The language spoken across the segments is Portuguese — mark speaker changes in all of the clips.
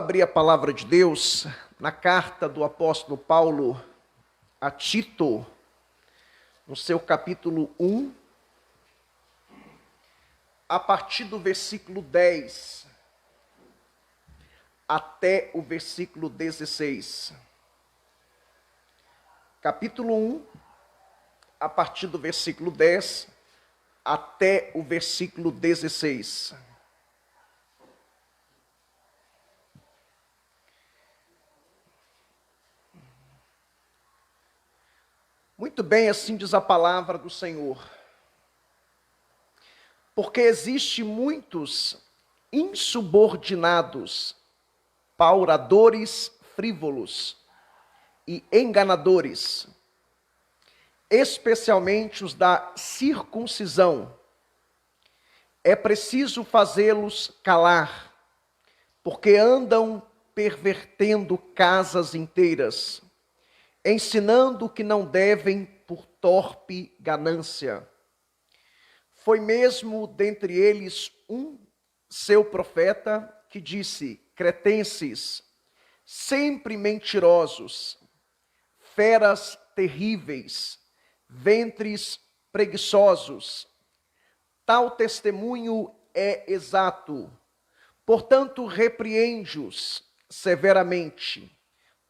Speaker 1: Abrir a palavra de Deus na carta do apóstolo Paulo a Tito, no seu capítulo 1, a partir do versículo 10 até o versículo 16. Capítulo 1, a partir do versículo 10 até o versículo 16. Muito bem, assim diz a palavra do Senhor. Porque existe muitos insubordinados, pauradores frívolos e enganadores, especialmente os da circuncisão. É preciso fazê-los calar, porque andam pervertendo casas inteiras, ensinando que não devem por torpe ganância. Foi mesmo dentre eles um seu profeta que disse: cretenses, sempre mentirosos, feras terríveis, ventres preguiçosos. Tal testemunho é exato. Portanto, repreende-os severamente,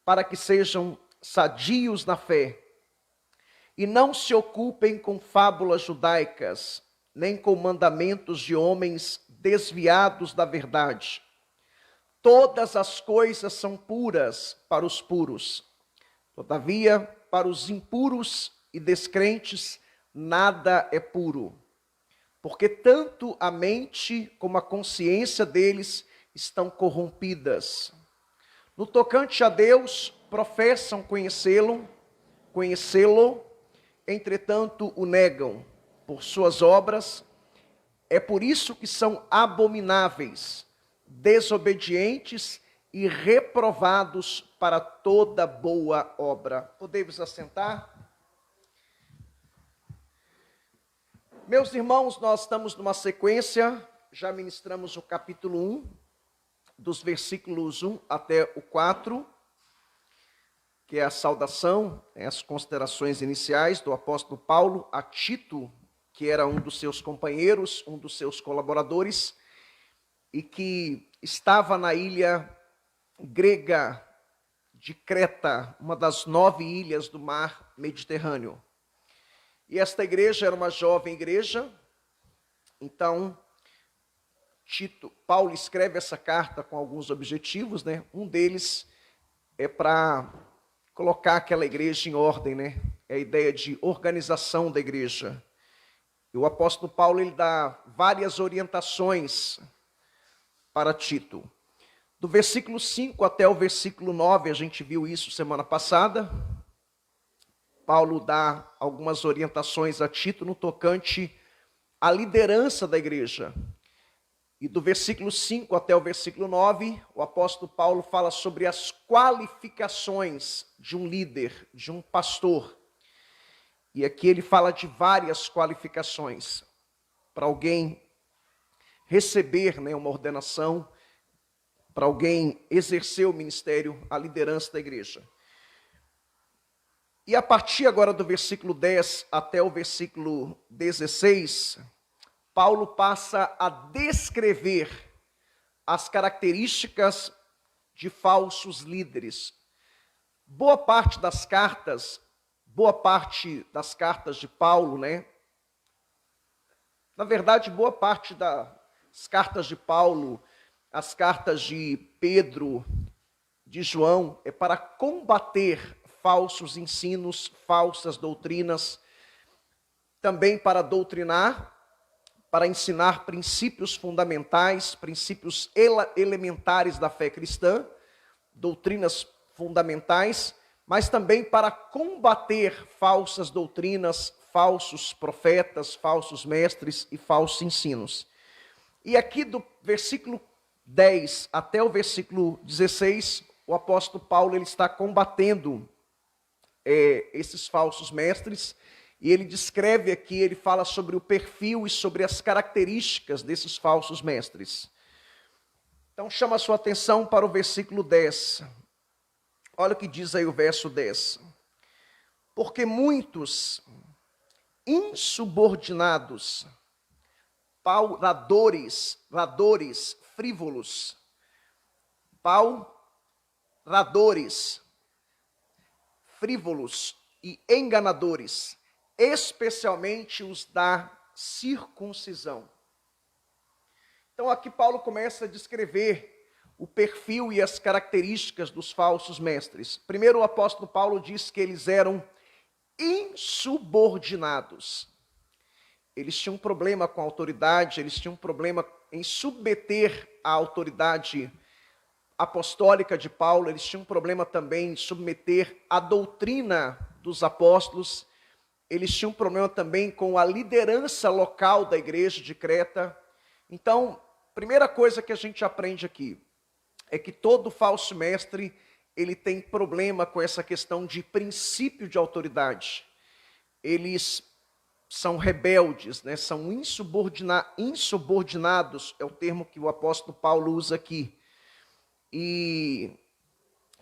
Speaker 1: para que sejam sadios na fé, e não se ocupem com fábulas judaicas, nem com mandamentos de homens desviados da verdade. Todas as coisas são puras para os puros. Todavia, para os impuros e descrentes, nada é puro, porque tanto a mente como a consciência deles estão corrompidas. No tocante a Deus, professam conhecê-lo, entretanto o negam por suas obras. É por isso que são abomináveis, desobedientes e reprovados para toda boa obra. Podemos assentar? Meus irmãos, nós estamos numa sequência, já ministramos o capítulo 1, dos versículos 1 até o 4, que é a saudação, as considerações iniciais do apóstolo Paulo a Tito, que era um dos seus companheiros, um dos seus colaboradores, e que estava na ilha grega de Creta, uma das 9 ilhas do mar Mediterrâneo. E esta igreja era uma jovem igreja. Então, Paulo escreve essa carta com alguns objetivos, né? Um deles é para colocar aquela igreja em ordem, né? É a ideia de organização da igreja. E o apóstolo Paulo, ele dá várias orientações para Tito. Do versículo 5 até o versículo 9, a gente viu isso semana passada. Paulo dá algumas orientações a Tito no tocante à liderança da igreja. E do versículo 5 até o versículo 9, o apóstolo Paulo fala sobre as qualificações de um líder, de um pastor. E aqui ele fala de várias qualificações para alguém receber, uma ordenação, para alguém exercer o ministério, a liderança da igreja. E a partir agora do versículo 10 até o versículo 16, Paulo passa a descrever as características de falsos líderes. Boa parte das cartas de Paulo, na verdade, boa parte das cartas de Paulo, as cartas de Pedro, de João, é para combater falsos ensinos, falsas doutrinas, também para doutrinar, para ensinar princípios fundamentais, princípios elementares da fé cristã, doutrinas fundamentais, mas também para combater falsas doutrinas, falsos profetas, falsos mestres e falsos ensinos. E aqui do versículo 10 até o versículo 16, o apóstolo Paulo ele está combatendo esses falsos mestres. E ele descreve aqui, ele fala sobre o perfil e sobre as características desses falsos mestres. Então chama a sua atenção para o versículo 10. Olha o que diz aí o verso 10. Porque muitos insubordinados, ladores, frívolos, frívolos e enganadores, especialmente os da circuncisão. Então aqui Paulo começa a descrever o perfil e as características dos falsos mestres. Primeiro o apóstolo Paulo diz que eles eram insubordinados. Eles tinham um problema com a autoridade, eles tinham um problema em submeter a autoridade apostólica de Paulo, eles tinham um problema também em submeter a doutrina dos apóstolos, eles tinham um problema também com a liderança local da igreja de Creta. Então, primeira coisa que a gente aprende aqui é que todo falso mestre, ele tem problema com essa questão de princípio de autoridade. Eles são rebeldes, né? São insubordinados, é o termo que o apóstolo Paulo usa aqui. E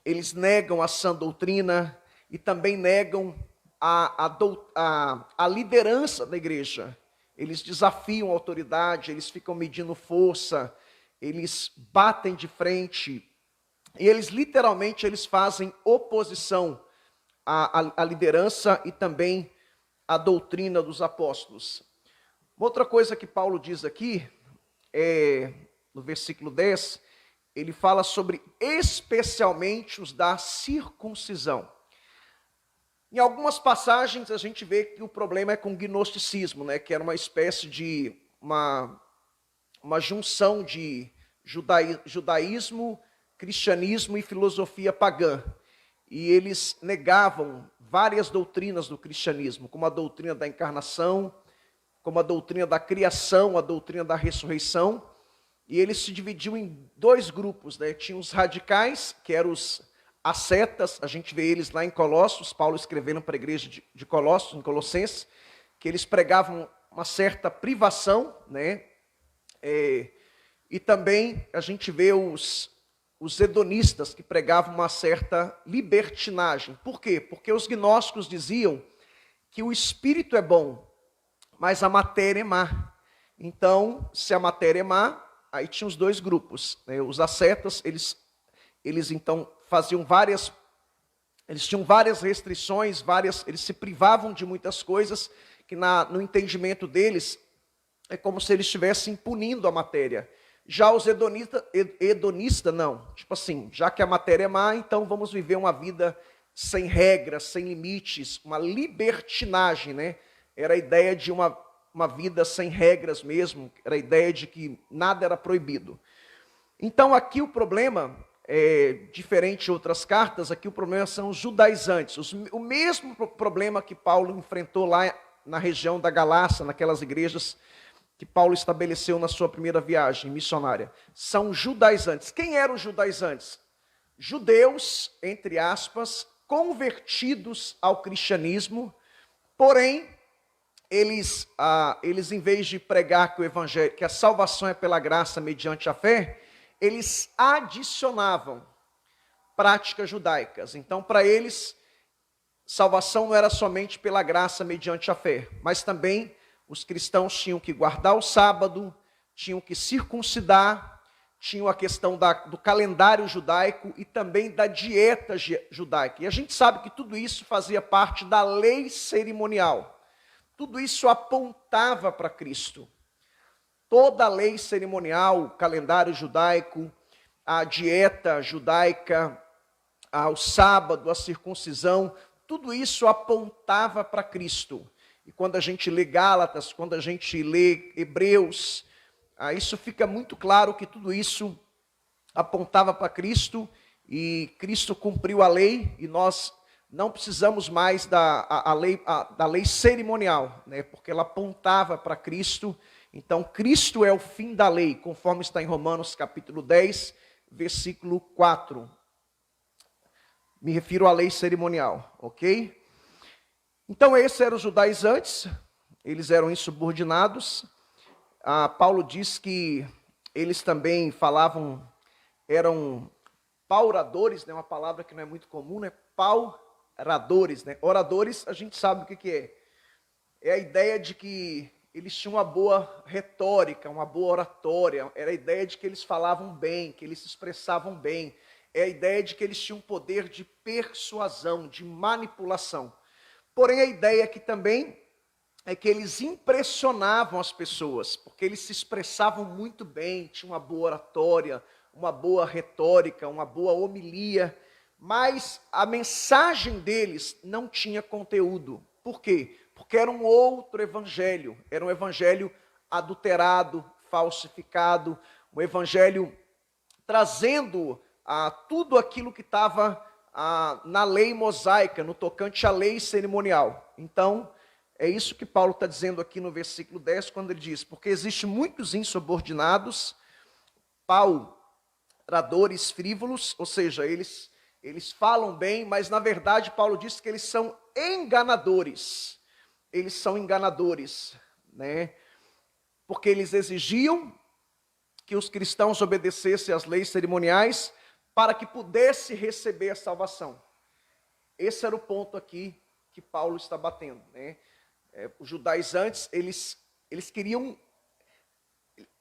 Speaker 1: eles negam a sã doutrina e também negam a liderança da igreja. Eles desafiam a autoridade, eles ficam medindo força, eles batem de frente, e eles literalmente fazem oposição à liderança e também à doutrina dos apóstolos. Outra coisa que Paulo diz aqui, no versículo 10, ele fala sobre especialmente os da circuncisão. Em algumas passagens a gente vê que o problema é com o gnosticismo, né, que era uma espécie de uma junção de judaísmo, cristianismo e filosofia pagã. E eles negavam várias doutrinas do cristianismo, como a doutrina da encarnação, como a doutrina da criação, a doutrina da ressurreição. E eles se dividiam em dois grupos, né? Tinha os radicais, que eram os ascetas, a gente vê eles lá em Colossos, Paulo escrevendo para a igreja de Colossos, em Colossenses, que eles pregavam uma certa privação, né? E também a gente vê os hedonistas que pregavam uma certa libertinagem. Por quê? Porque os gnósticos diziam que o espírito é bom, mas a matéria é má. Então, se a matéria é má, aí tinha os dois grupos, né? Os ascetas, eles então faziam eles tinham várias restrições, eles se privavam de muitas coisas, que no entendimento deles, é como se eles estivessem punindo a matéria. Já os hedonistas, não. Tipo assim, já que a matéria é má, então vamos viver uma vida sem regras, sem limites, uma libertinagem, né? Era a ideia de uma vida sem regras mesmo, era a ideia de que nada era proibido. Então aqui o problema, diferente de outras cartas, aqui o problema são os judaizantes. O mesmo problema que Paulo enfrentou lá na região da Galácia, naquelas igrejas que Paulo estabeleceu na sua primeira viagem missionária. São judaizantes. Quem eram os judaizantes? Judeus, entre aspas, convertidos ao cristianismo, porém, eles em vez de pregar que o evangelho, que a salvação é pela graça mediante a fé, eles adicionavam práticas judaicas. Então, para eles, salvação não era somente pela graça mediante a fé, mas também os cristãos tinham que guardar o sábado, tinham que circuncidar, tinham a questão do calendário judaico e também da dieta judaica. E a gente sabe que tudo isso fazia parte da lei cerimonial. Tudo isso apontava para Cristo. Toda a lei cerimonial, o calendário judaico, a dieta judaica, o sábado, a circuncisão, tudo isso apontava para Cristo. E quando a gente lê Gálatas, quando a gente lê Hebreus, isso fica muito claro que tudo isso apontava para Cristo, e Cristo cumpriu a lei, e nós não precisamos mais da lei cerimonial, né? Porque ela apontava para Cristo. Então, Cristo é o fim da lei, conforme está em Romanos capítulo 10, versículo 4. Me refiro à lei cerimonial, ok? Então, esses eram os judaizantes, eles eram insubordinados. Paulo diz que eles também falavam eram pauradores, né? Uma palavra que não é muito comum, né? Pauradores, né? Oradores, a gente sabe o que é. É a ideia de que eles tinham uma boa retórica, uma boa oratória. Era a ideia de que eles falavam bem, que eles se expressavam bem. É a ideia de que eles tinham poder de persuasão, de manipulação. Porém, a ideia aqui também é que eles impressionavam as pessoas, porque eles se expressavam muito bem, tinham uma boa oratória, uma boa retórica, uma boa homilia, mas a mensagem deles não tinha conteúdo. Por quê? Porque era um outro evangelho, era um evangelho adulterado, falsificado, um evangelho trazendo tudo aquilo que estava na lei mosaica, no tocante à lei cerimonial. Então, é isso que Paulo está dizendo aqui no versículo 10, quando ele diz, porque existem muitos insubordinados, pauradores frívolos, ou seja, eles falam bem, mas na verdade Paulo diz que eles são enganadores. Eles são enganadores, né? Porque eles exigiam que os cristãos obedecessem às leis cerimoniais para que pudesse receber a salvação. Esse era o ponto aqui que Paulo está batendo, né? Os judaizantes, eles queriam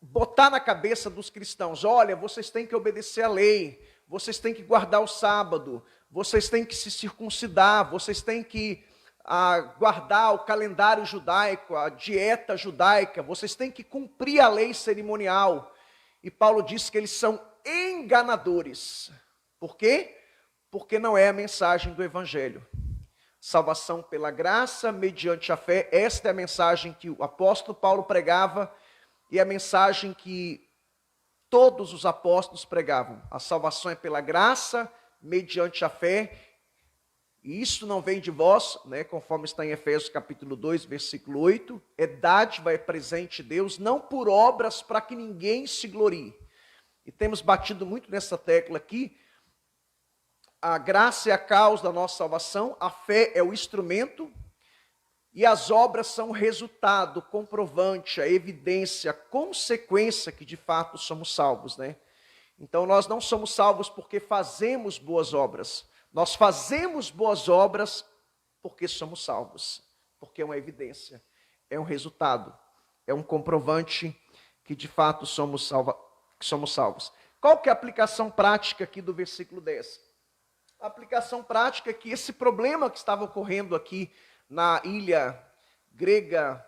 Speaker 1: botar na cabeça dos cristãos, olha, vocês têm que obedecer à lei, vocês têm que guardar o sábado, vocês têm que se circuncidar, vocês têm que guardar o calendário judaico, a dieta judaica, vocês têm que cumprir a lei cerimonial. E Paulo diz que eles são enganadores. Por quê? Porque não é a mensagem do evangelho. Salvação pela graça, mediante a fé, esta é a mensagem que o apóstolo Paulo pregava e a mensagem que todos os apóstolos pregavam. A salvação é pela graça, mediante a fé, e isso não vem de vós, né, conforme está em Efésios capítulo 2, versículo 8, é dádiva, é presente de Deus, não por obras para que ninguém se glorie. E temos batido muito nessa tecla aqui. A graça é a causa da nossa salvação, a fé é o instrumento, e as obras são o resultado, comprovante, a evidência, a consequência que de fato somos salvos, né? Então nós não somos salvos porque fazemos boas obras, nós fazemos boas obras porque somos salvos, porque é uma evidência, é um resultado, é um comprovante que de fato somos salvos. Qual que é a aplicação prática aqui do versículo 10? A aplicação prática é que esse problema que estava ocorrendo aqui na ilha grega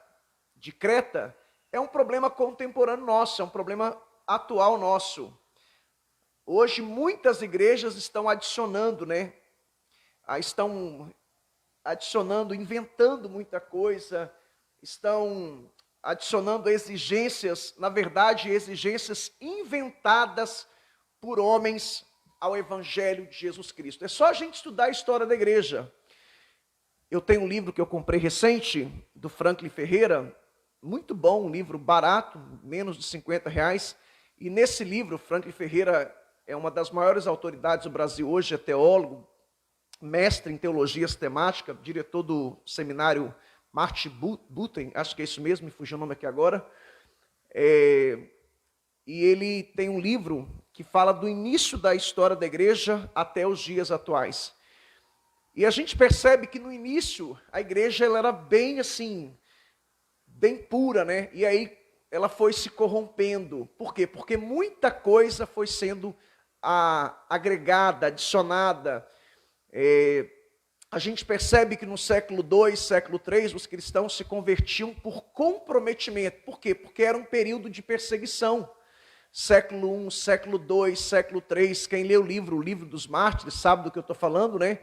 Speaker 1: de Creta é um problema contemporâneo nosso, é um problema atual nosso. Hoje muitas igrejas estão adicionando, né? Estão adicionando, inventando muita coisa, estão adicionando exigências, na verdade, exigências inventadas por homens ao Evangelho de Jesus Cristo. É só a gente estudar a história da igreja. Eu tenho um livro que eu comprei recente, do Franklin Ferreira, muito bom, um livro barato, menos de R$50, e nesse livro, Franklin Ferreira é uma das maiores autoridades do Brasil hoje, é teólogo, mestre em teologia sistemática, diretor do seminário Martin Butten, acho que é isso mesmo, me fugiu o nome aqui agora, e ele tem um livro que fala do início da história da igreja até os dias atuais. E a gente percebe que no início a igreja ela era bem assim, bem pura, né? E aí ela foi se corrompendo. Por quê? Porque muita coisa foi sendo agregada, adicionada. A gente percebe que no século II, século III, os cristãos se convertiam por comprometimento. Por quê? Porque era um período de perseguição. Século I, século II, século III, quem lê o livro dos Mártires, sabe do que eu estou falando, né?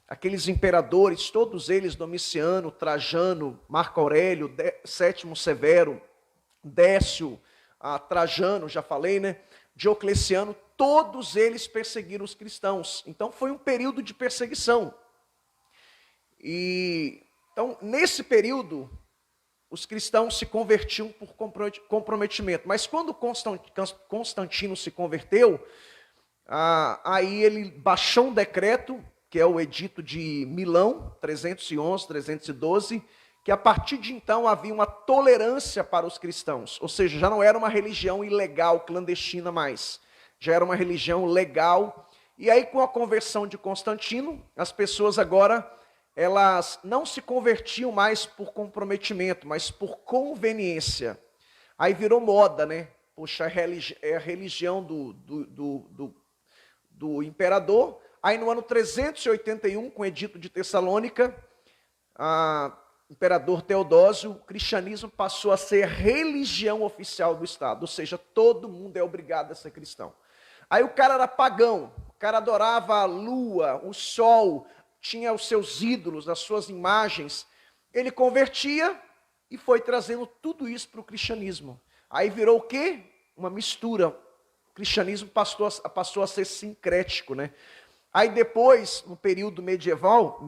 Speaker 1: Aqueles imperadores, todos eles, Domiciano, Trajano, Marco Aurélio, Sétimo Severo, Décio, Trajano, já falei, né? Diocleciano, todos eles perseguiram os cristãos. Então foi um período de perseguição. Então, nesse período, os cristãos se convertiam por comprometimento. Mas quando Constantino se converteu, aí ele baixou um decreto, que é o Edito de Milão, 311, 312, que a partir de então havia uma tolerância para os cristãos, ou seja, já não era uma religião ilegal, clandestina mais. já era uma religião legal. E aí, com a conversão de Constantino, as pessoas agora, elas não se convertiam mais por comprometimento, mas por conveniência. Aí virou moda, né? Poxa, é a religião do imperador. Aí no ano 381, com o Edito de Tessalônica, o imperador Teodósio, o cristianismo passou a ser religião oficial do Estado, ou seja, todo mundo é obrigado a ser cristão. Aí o cara era pagão, o cara adorava a lua, o sol, tinha os seus ídolos, as suas imagens. Ele convertia e foi trazendo tudo isso para o cristianismo. Aí virou o quê? Uma mistura. O cristianismo passou a ser sincrético, né? Aí depois, no período medieval,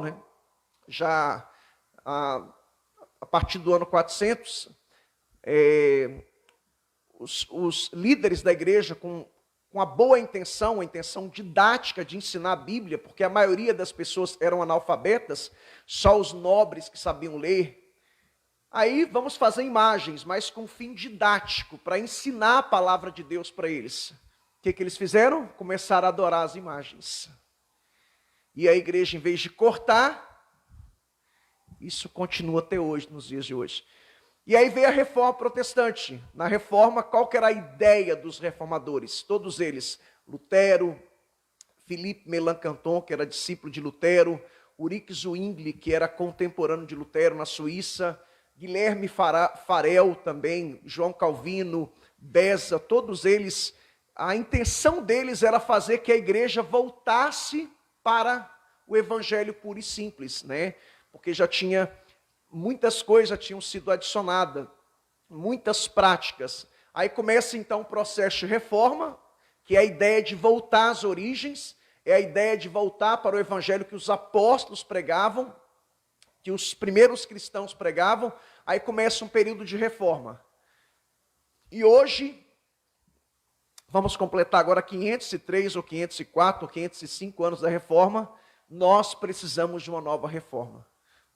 Speaker 1: né? Já a partir do ano 400, os líderes da igreja, com a boa intenção, a intenção didática de ensinar a Bíblia, porque a maioria das pessoas eram analfabetas, só os nobres que sabiam ler. Aí vamos fazer imagens, mas com fim didático, para ensinar a palavra de Deus para eles. O que eles fizeram? Começaram a adorar as imagens. E a igreja, em vez de cortar, isso continua até hoje, nos dias de hoje. E aí veio a reforma protestante. Na reforma, qual que era a ideia dos reformadores? Todos eles, Lutero, Philippe Melanchthon, que era discípulo de Lutero, Ulrich Zwingli, que era contemporâneo de Lutero na Suíça, Guilherme Farel também, João Calvino, Beza, todos eles, a intenção deles era fazer que a igreja voltasse para o evangelho puro e simples, né? Porque já tinha, muitas coisas tinham sido adicionadas, muitas práticas. Aí começa então o processo de reforma, que é a ideia de voltar às origens, é a ideia de voltar para o evangelho que os apóstolos pregavam, que os primeiros cristãos pregavam. Aí começa um período de reforma. E hoje, vamos completar agora 503 ou 504 ou 505 anos da reforma, nós precisamos de uma nova reforma.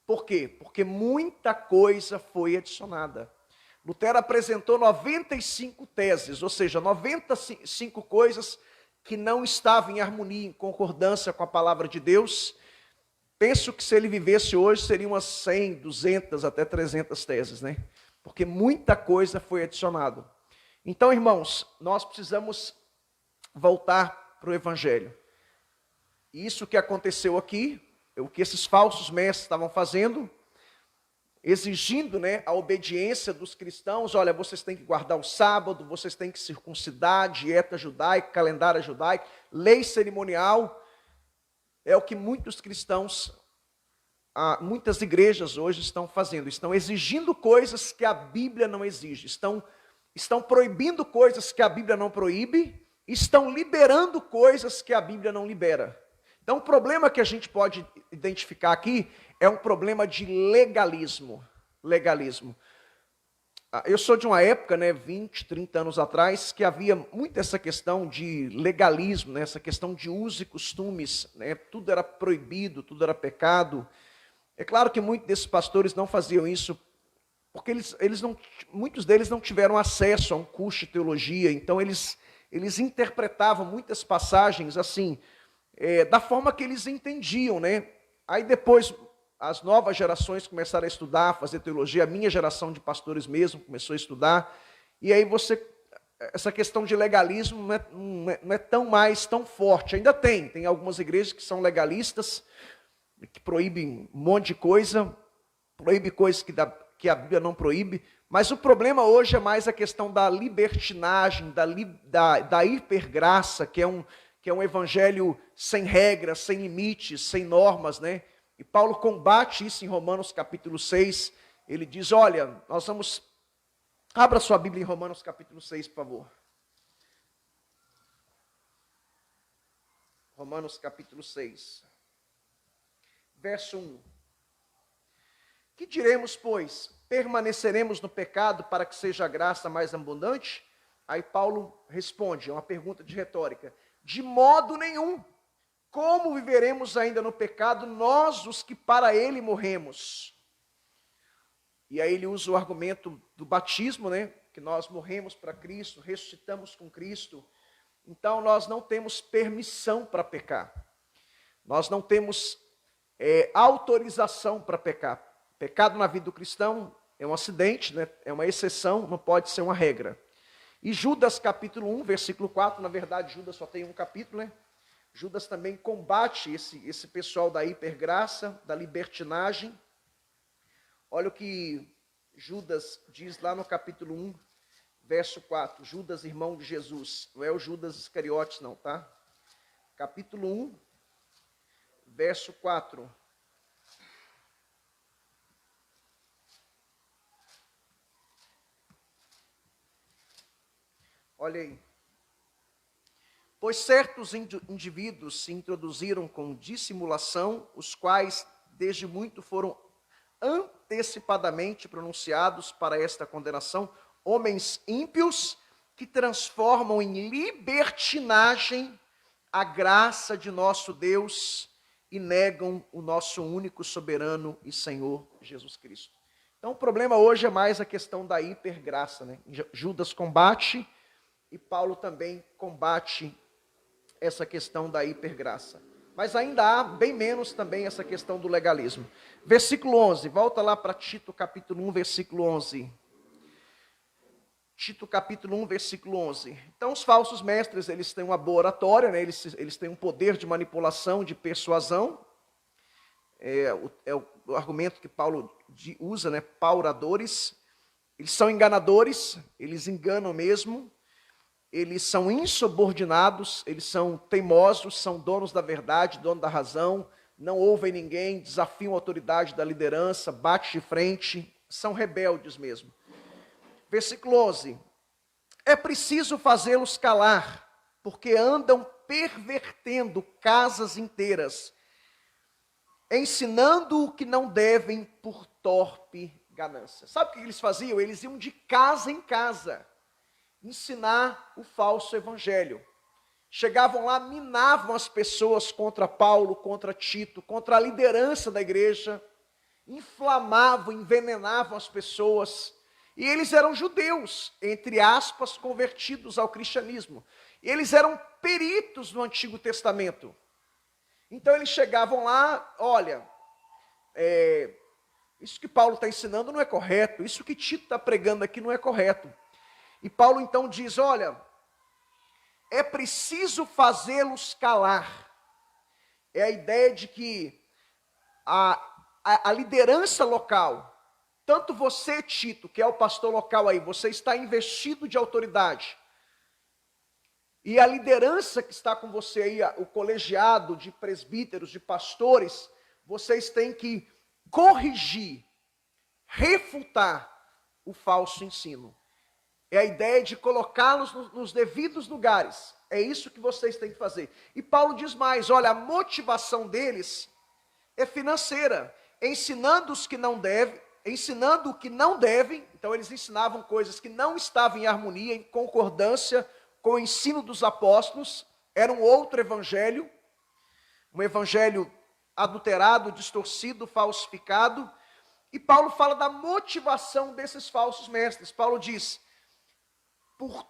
Speaker 1: Por quê? Porque muita coisa foi adicionada. Lutero apresentou 95 teses, ou seja, 95 coisas que não estavam em harmonia, em concordância com a palavra de Deus. Penso que se ele vivesse hoje, seriam umas 100, 200, até 300 teses, né? Porque muita coisa foi adicionada. Então, irmãos, nós precisamos voltar para o evangelho. Isso que aconteceu aqui, o que esses falsos mestres estavam fazendo, exigindo, né, a obediência dos cristãos. Olha, vocês têm que guardar o sábado, vocês têm que circuncidar, dieta judaica, calendário judaico, lei cerimonial. É o que muitos cristãos, muitas igrejas hoje estão fazendo. Estão exigindo coisas que a Bíblia não exige. Estão proibindo coisas que a Bíblia não proíbe. Estão liberando coisas que a Bíblia não libera. Então, o problema que a gente pode identificar aqui é um problema de legalismo. Legalismo. Eu sou de uma época, né, 20, 30 anos atrás, que havia muito essa questão de legalismo, né, essa questão de usos e costumes, né, tudo era proibido, tudo era pecado. É claro que muitos desses pastores não faziam isso, porque muitos deles não tiveram acesso a um curso de teologia, então eles interpretavam muitas passagens assim, da forma que eles entendiam, né? Aí depois as novas gerações começaram a estudar, a fazer teologia, a minha geração de pastores mesmo começou a estudar, e aí essa questão de legalismo não é tão forte. Ainda tem algumas igrejas que são legalistas, que proíbem um monte de coisa, proíbe coisas que a Bíblia não proíbe, mas o problema hoje é mais a questão da libertinagem, da hipergraça, que é um evangelho sem regras, sem limites, sem normas, né? E Paulo combate isso em Romanos capítulo 6. Ele diz, olha, abra sua Bíblia em Romanos capítulo 6, por favor. Romanos capítulo 6. Verso 1. Que diremos, pois? Permaneceremos no pecado para que seja a graça mais abundante? Aí Paulo responde, é uma pergunta de retórica. De modo nenhum. Como viveremos ainda no pecado, nós os que para ele morremos? E aí ele usa o argumento do batismo, né? Que nós morremos para Cristo, ressuscitamos com Cristo. Então, nós não temos permissão para pecar. Nós não temos autorização para pecar. Pecado na vida do cristão é um acidente, né? É uma exceção, não pode ser uma regra. E Judas capítulo 1, versículo 4, na verdade Judas só tem um capítulo, né? Judas também combate esse pessoal da hipergraça, da libertinagem. Olha o que Judas diz lá no capítulo 1, verso 4. Judas, irmão de Jesus. Não é o Judas Iscariotes, não, tá? Capítulo 1, verso 4. Olha aí. Pois certos indivíduos se introduziram com dissimulação, os quais desde muito foram antecipadamente pronunciados para esta condenação, homens ímpios que transformam em libertinagem a graça de nosso Deus e negam o nosso único soberano e Senhor Jesus Cristo. Então o problema hoje é mais a questão da hipergraça, né? Judas combate e Paulo também combate essa questão da hipergraça. Mas ainda há bem menos também essa questão do legalismo. Versículo 11, volta lá para Tito capítulo 1, versículo 11. Tito capítulo 1, versículo 11. Então os falsos mestres, eles têm uma boa oratória, né? Eles têm um poder de manipulação, de persuasão. É o argumento que Paulo usa, né? Pauradores. Eles são enganadores, eles enganam mesmo. Eles são insubordinados, eles são teimosos, são donos da verdade, donos da razão, não ouvem ninguém, desafiam a autoridade da liderança, batem de frente, são rebeldes mesmo. Versículo 11. É preciso fazê-los calar, porque andam pervertendo casas inteiras, ensinando o que não devem por torpe ganância. Sabe o que eles faziam? Eles iam de casa em casa ensinar o falso evangelho. Chegavam lá, minavam as pessoas contra Paulo, contra Tito, contra a liderança da igreja, inflamavam, envenenavam as pessoas. E eles eram judeus, entre aspas, convertidos ao cristianismo. E eles eram peritos no Antigo Testamento. Então eles chegavam lá, olha, isso que Paulo está ensinando não é correto, isso que Tito está pregando aqui não é correto. E Paulo então diz, olha, é preciso fazê-los calar. É a ideia de que a liderança local, tanto você, Tito, que é o pastor local aí, você está investido de autoridade. E a liderança que está com você aí, o colegiado de presbíteros, de pastores, vocês têm que corrigir, refutar o falso ensino. É a ideia de colocá-los nos devidos lugares. É isso que vocês têm que fazer. E Paulo diz mais, olha, a motivação deles é financeira, ensinando o que não devem. Então eles ensinavam coisas que não estavam em harmonia, em concordância com o ensino dos apóstolos. Era um outro evangelho, um evangelho adulterado, distorcido, falsificado. E Paulo fala da motivação desses falsos mestres. Paulo diz, por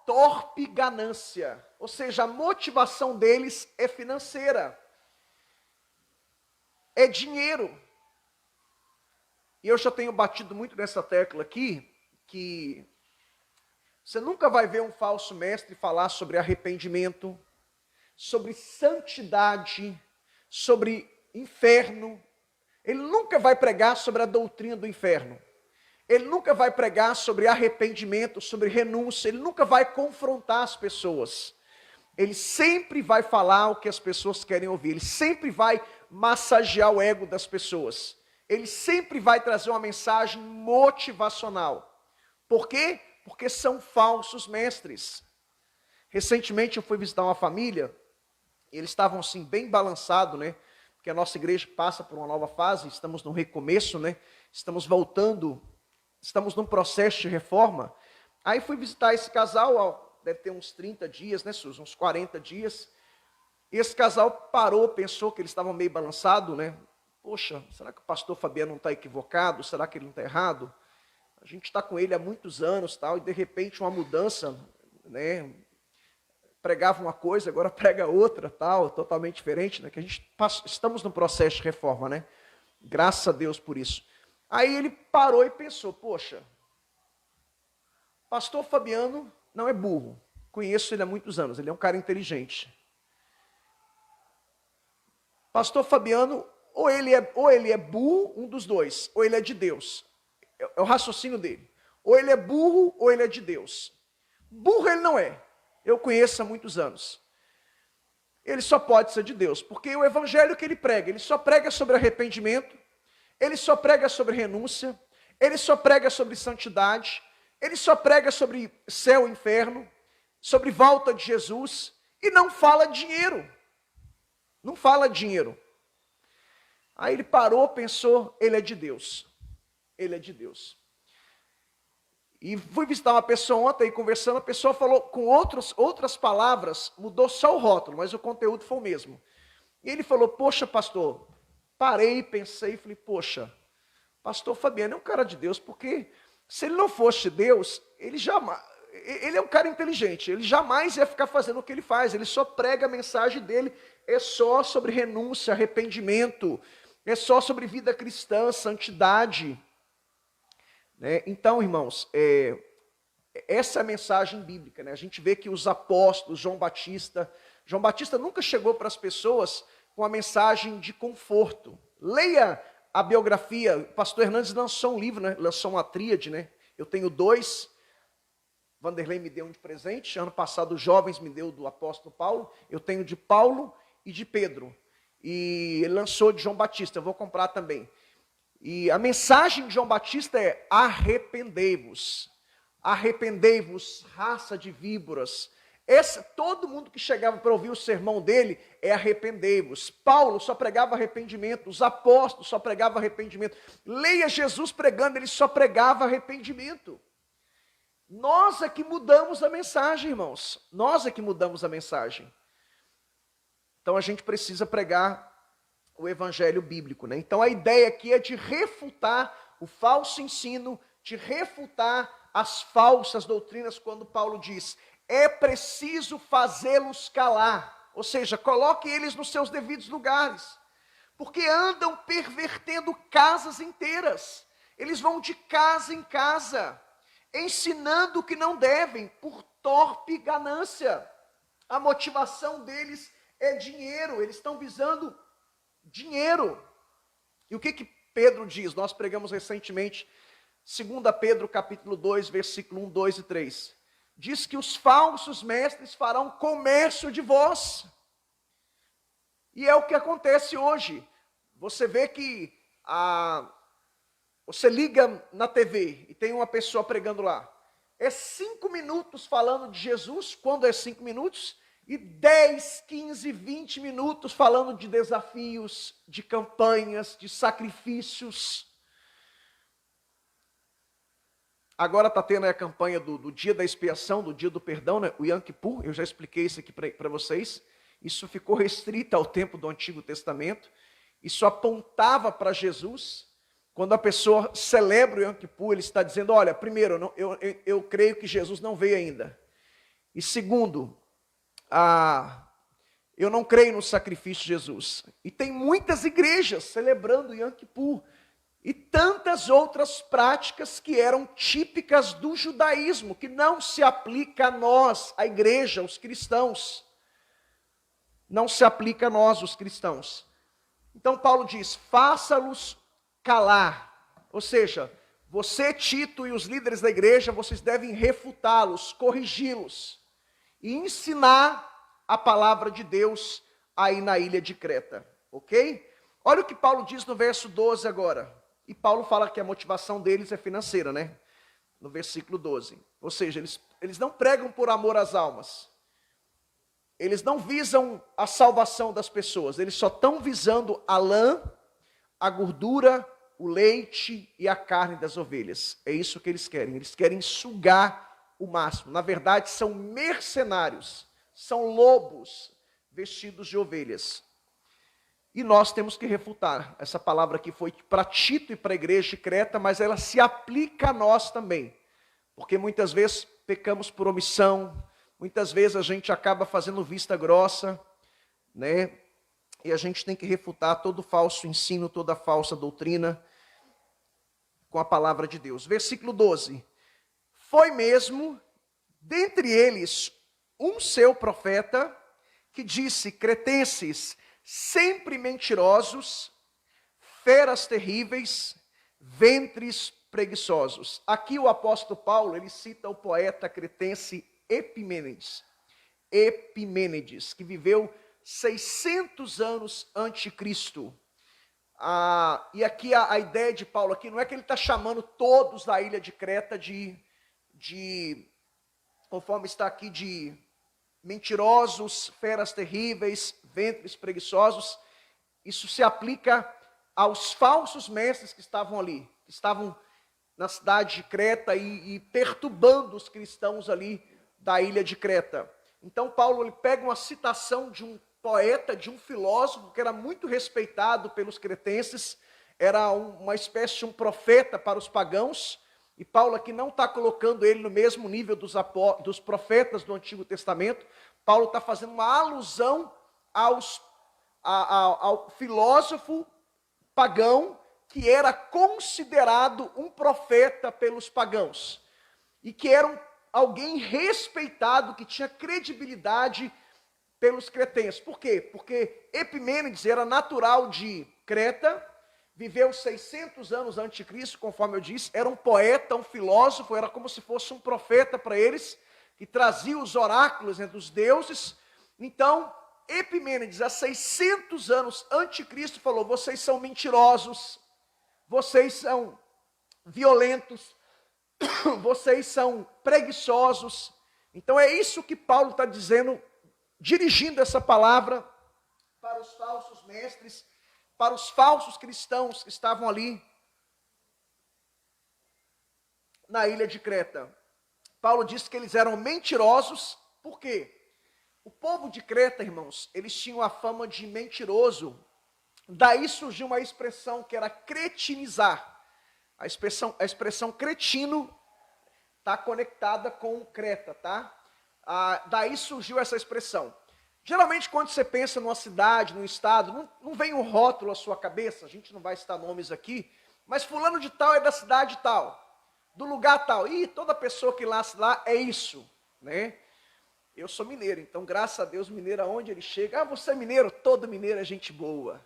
Speaker 1: torpe ganância, ou seja, a motivação deles é financeira, é dinheiro. E eu já tenho batido muito nessa tecla aqui, que você nunca vai ver um falso mestre falar sobre arrependimento, sobre santidade, sobre inferno. Ele nunca vai pregar sobre a doutrina do inferno. Ele nunca vai pregar sobre arrependimento, sobre renúncia, ele nunca vai confrontar as pessoas. Ele sempre vai falar o que as pessoas querem ouvir, ele sempre vai massagear o ego das pessoas. Ele sempre vai trazer uma mensagem motivacional. Por quê? Porque são falsos mestres. Recentemente eu fui visitar uma família, e eles estavam assim bem balançados, né? Porque a nossa igreja passa por uma nova fase, estamos no recomeço, né? Estamos voltando. Estamos num processo de reforma. Aí fui visitar esse casal, deve ter uns 30 dias, né, Suzy? Uns 40 dias. E esse casal parou, pensou que eles estavam meio balançados, né? Poxa, será que o pastor Fabiano não está equivocado? Será que ele não está errado? A gente está com ele há muitos anos, tal, e de repente uma mudança, né? pregava uma coisa, agora prega outra, tal, totalmente diferente, né? Que a gente estamos no processo de reforma, né? Graças a Deus por isso. Aí ele parou e pensou, poxa, pastor Fabiano não é burro. Conheço ele há muitos anos, ele é um cara inteligente. Pastor Fabiano, ou ele é burro, um dos dois, ou ele é de Deus. É o raciocínio dele. Ou ele é burro, ou ele é de Deus. Burro ele não é. Eu conheço há muitos anos. Ele só pode ser de Deus, porque o evangelho que ele prega, ele só prega sobre arrependimento, ele só prega sobre renúncia, ele só prega sobre santidade, ele só prega sobre céu e inferno, sobre volta de Jesus, e não fala dinheiro. Não fala dinheiro. Aí ele parou, pensou, ele é de Deus. Ele é de Deus. E fui visitar uma pessoa ontem, conversando, a pessoa falou com outras palavras, mudou só o rótulo, mas o conteúdo foi o mesmo. E ele falou, poxa, pastor, parei, pensei, falei, poxa, pastor Fabiano é um cara de Deus, porque se ele não fosse Deus, ele é um cara inteligente, ele jamais ia ficar fazendo o que ele faz, ele só prega a mensagem dele, é só sobre renúncia, arrependimento, é só sobre vida cristã, santidade. Então, irmãos, essa é a mensagem bíblica, né? A gente vê que os apóstolos, João Batista nunca chegou para as pessoas com a mensagem de conforto. Leia a biografia, o pastor Hernandes lançou um livro, né? Lançou uma tríade, né? Eu tenho 2, Vanderlei me deu um de presente, ano passado os jovens me deu do apóstolo Paulo, eu tenho de Paulo e de Pedro, e ele lançou de João Batista, eu vou comprar também. E a mensagem de João Batista é arrependei-vos. Arrependei-vos, raça de víboras. Todo mundo que chegava para ouvir o sermão dele é arrependei-vos. Paulo só pregava arrependimento, os apóstolos só pregavam arrependimento. Leia Jesus pregando, ele só pregava arrependimento. Nós é que mudamos a mensagem, irmãos. Nós é que mudamos a mensagem. Então a gente precisa pregar o evangelho bíblico, né? Então a ideia aqui é de refutar o falso ensino, de refutar as falsas doutrinas, quando Paulo diz, é preciso fazê-los calar, ou seja, coloque eles nos seus devidos lugares, porque andam pervertendo casas inteiras, eles vão de casa em casa, ensinando o que não devem, por torpe ganância. A motivação deles é dinheiro, eles estão visando dinheiro. E o que Pedro diz? Nós pregamos recentemente, 2 Pedro capítulo 2, versículo 1, 2 e 3. Diz que os falsos mestres farão comércio de vós. E é o que acontece hoje. Você vê que você liga na TV e tem uma pessoa pregando lá. É 5 minutos falando de Jesus, quando é 5 minutos, e 10, 15, 20 minutos falando de desafios, de campanhas, de sacrifícios. Agora está tendo a campanha do dia da expiação, do dia do perdão, né? O Yom Kippur, eu já expliquei isso aqui para vocês. Isso ficou restrito ao tempo do Antigo Testamento. Isso apontava para Jesus. Quando a pessoa celebra o Yom Kippur, ele está dizendo, olha, primeiro, eu creio que Jesus não veio ainda. E segundo, eu não creio no sacrifício de Jesus. E tem muitas igrejas celebrando o Yom Kippur. E tantas outras práticas que eram típicas do judaísmo, que não se aplica a nós, a igreja, os cristãos. Não se aplica a nós, os cristãos. Então Paulo diz, faça-los calar. Ou seja, você, Tito, e os líderes da igreja, vocês devem refutá-los, corrigi-los e ensinar a palavra de Deus aí na ilha de Creta, ok? Olha o que Paulo diz no verso 12 agora. E Paulo fala que a motivação deles é financeira, né? No versículo 12. Ou seja, eles não pregam por amor às almas. Eles não visam a salvação das pessoas. Eles só estão visando a lã, a gordura, o leite e a carne das ovelhas. É isso que eles querem. Eles querem sugar o máximo. Na verdade, são mercenários. São lobos vestidos de ovelhas. E nós temos que refutar. Essa palavra aqui foi para Tito e para a igreja de Creta, mas ela se aplica a nós também. Porque muitas vezes pecamos por omissão, Muitas vezes a gente acaba fazendo vista grossa, né? E a gente tem que refutar todo falso ensino, toda falsa doutrina com a palavra de Deus. Versículo 12. Foi mesmo, dentre eles, um seu profeta, que disse: cretenses, sempre mentirosos, feras terríveis, ventres preguiçosos. Aqui o apóstolo Paulo, ele cita o poeta cretense Epimênides, que viveu 600 anos antes de Cristo. E aqui a ideia de Paulo aqui não é que ele está chamando todos da ilha de Creta conforme está aqui, de mentirosos, feras terríveis, ventres preguiçosos. Isso se aplica aos falsos mestres que estavam ali, que estavam na cidade de Creta e perturbando os cristãos ali da ilha de Creta. Então Paulo, ele pega uma citação de um poeta, de um filósofo que era muito respeitado pelos cretenses, era uma espécie de um profeta para os pagãos, e Paulo aqui não está colocando ele no mesmo nível dos profetas do Antigo Testamento. Paulo está fazendo uma alusão ao filósofo pagão, que era considerado um profeta pelos pagãos, e que era alguém respeitado, que tinha credibilidade pelos cretenses. Por quê? Porque Epimênides era natural de Creta, viveu 600 anos antes de Cristo, conforme eu disse, era um poeta, um filósofo, era como se fosse um profeta para eles, que trazia os oráculos, né, dos deuses. Então, Epimênides, há 600 anos antes de Cristo, falou: vocês são mentirosos, vocês são violentos, vocês são preguiçosos. Então é isso que Paulo está dizendo, dirigindo essa palavra para os falsos mestres, para os falsos cristãos que estavam ali na ilha de Creta. Paulo disse que eles eram mentirosos. Por quê? O povo de Creta, irmãos, eles tinham a fama de mentiroso. Daí surgiu uma expressão que era cretinizar. A expressão cretino está conectada com Creta, tá? Daí surgiu essa expressão. Geralmente, quando você pensa numa cidade, num estado, não vem um rótulo à sua cabeça, a gente não vai citar nomes aqui, mas fulano de tal é da cidade tal, do lugar tal. E toda pessoa que nasce lá é isso, né? Eu sou mineiro, então graças a Deus, mineiro, aonde ele chega, você é mineiro, todo mineiro é gente boa.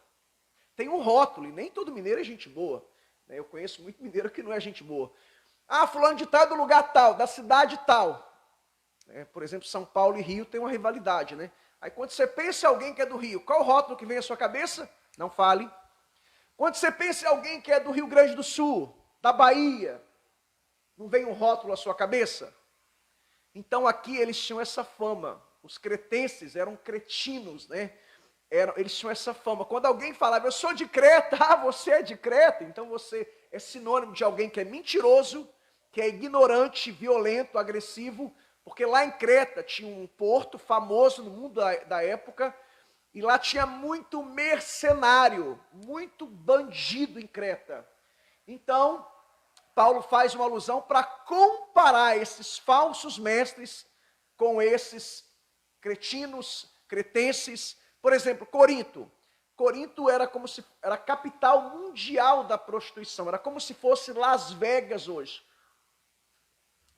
Speaker 1: Tem um rótulo, e nem todo mineiro é gente boa. Eu conheço muito mineiro que não é gente boa. Fulano de tal é do lugar tal, da cidade tal. Por exemplo, São Paulo e Rio tem uma rivalidade, né? Aí quando você pensa em alguém que é do Rio, qual o rótulo que vem à sua cabeça? Não fale. Quando você pensa em alguém que é do Rio Grande do Sul, da Bahia, não vem um rótulo à sua cabeça? Então aqui eles tinham essa fama. Os cretenses eram cretinos, né? Eles tinham essa fama. Quando alguém falava: eu sou de Creta, você é de Creta, então você é sinônimo de alguém que é mentiroso, que é ignorante, violento, agressivo, porque lá em Creta tinha um porto famoso no mundo da época, e lá tinha muito mercenário, muito bandido em Creta. Então, Paulo faz uma alusão para comparar esses falsos mestres com esses cretinos, cretenses. Por exemplo, Corinto. Corinto era a capital mundial da prostituição, era como se fosse Las Vegas hoje.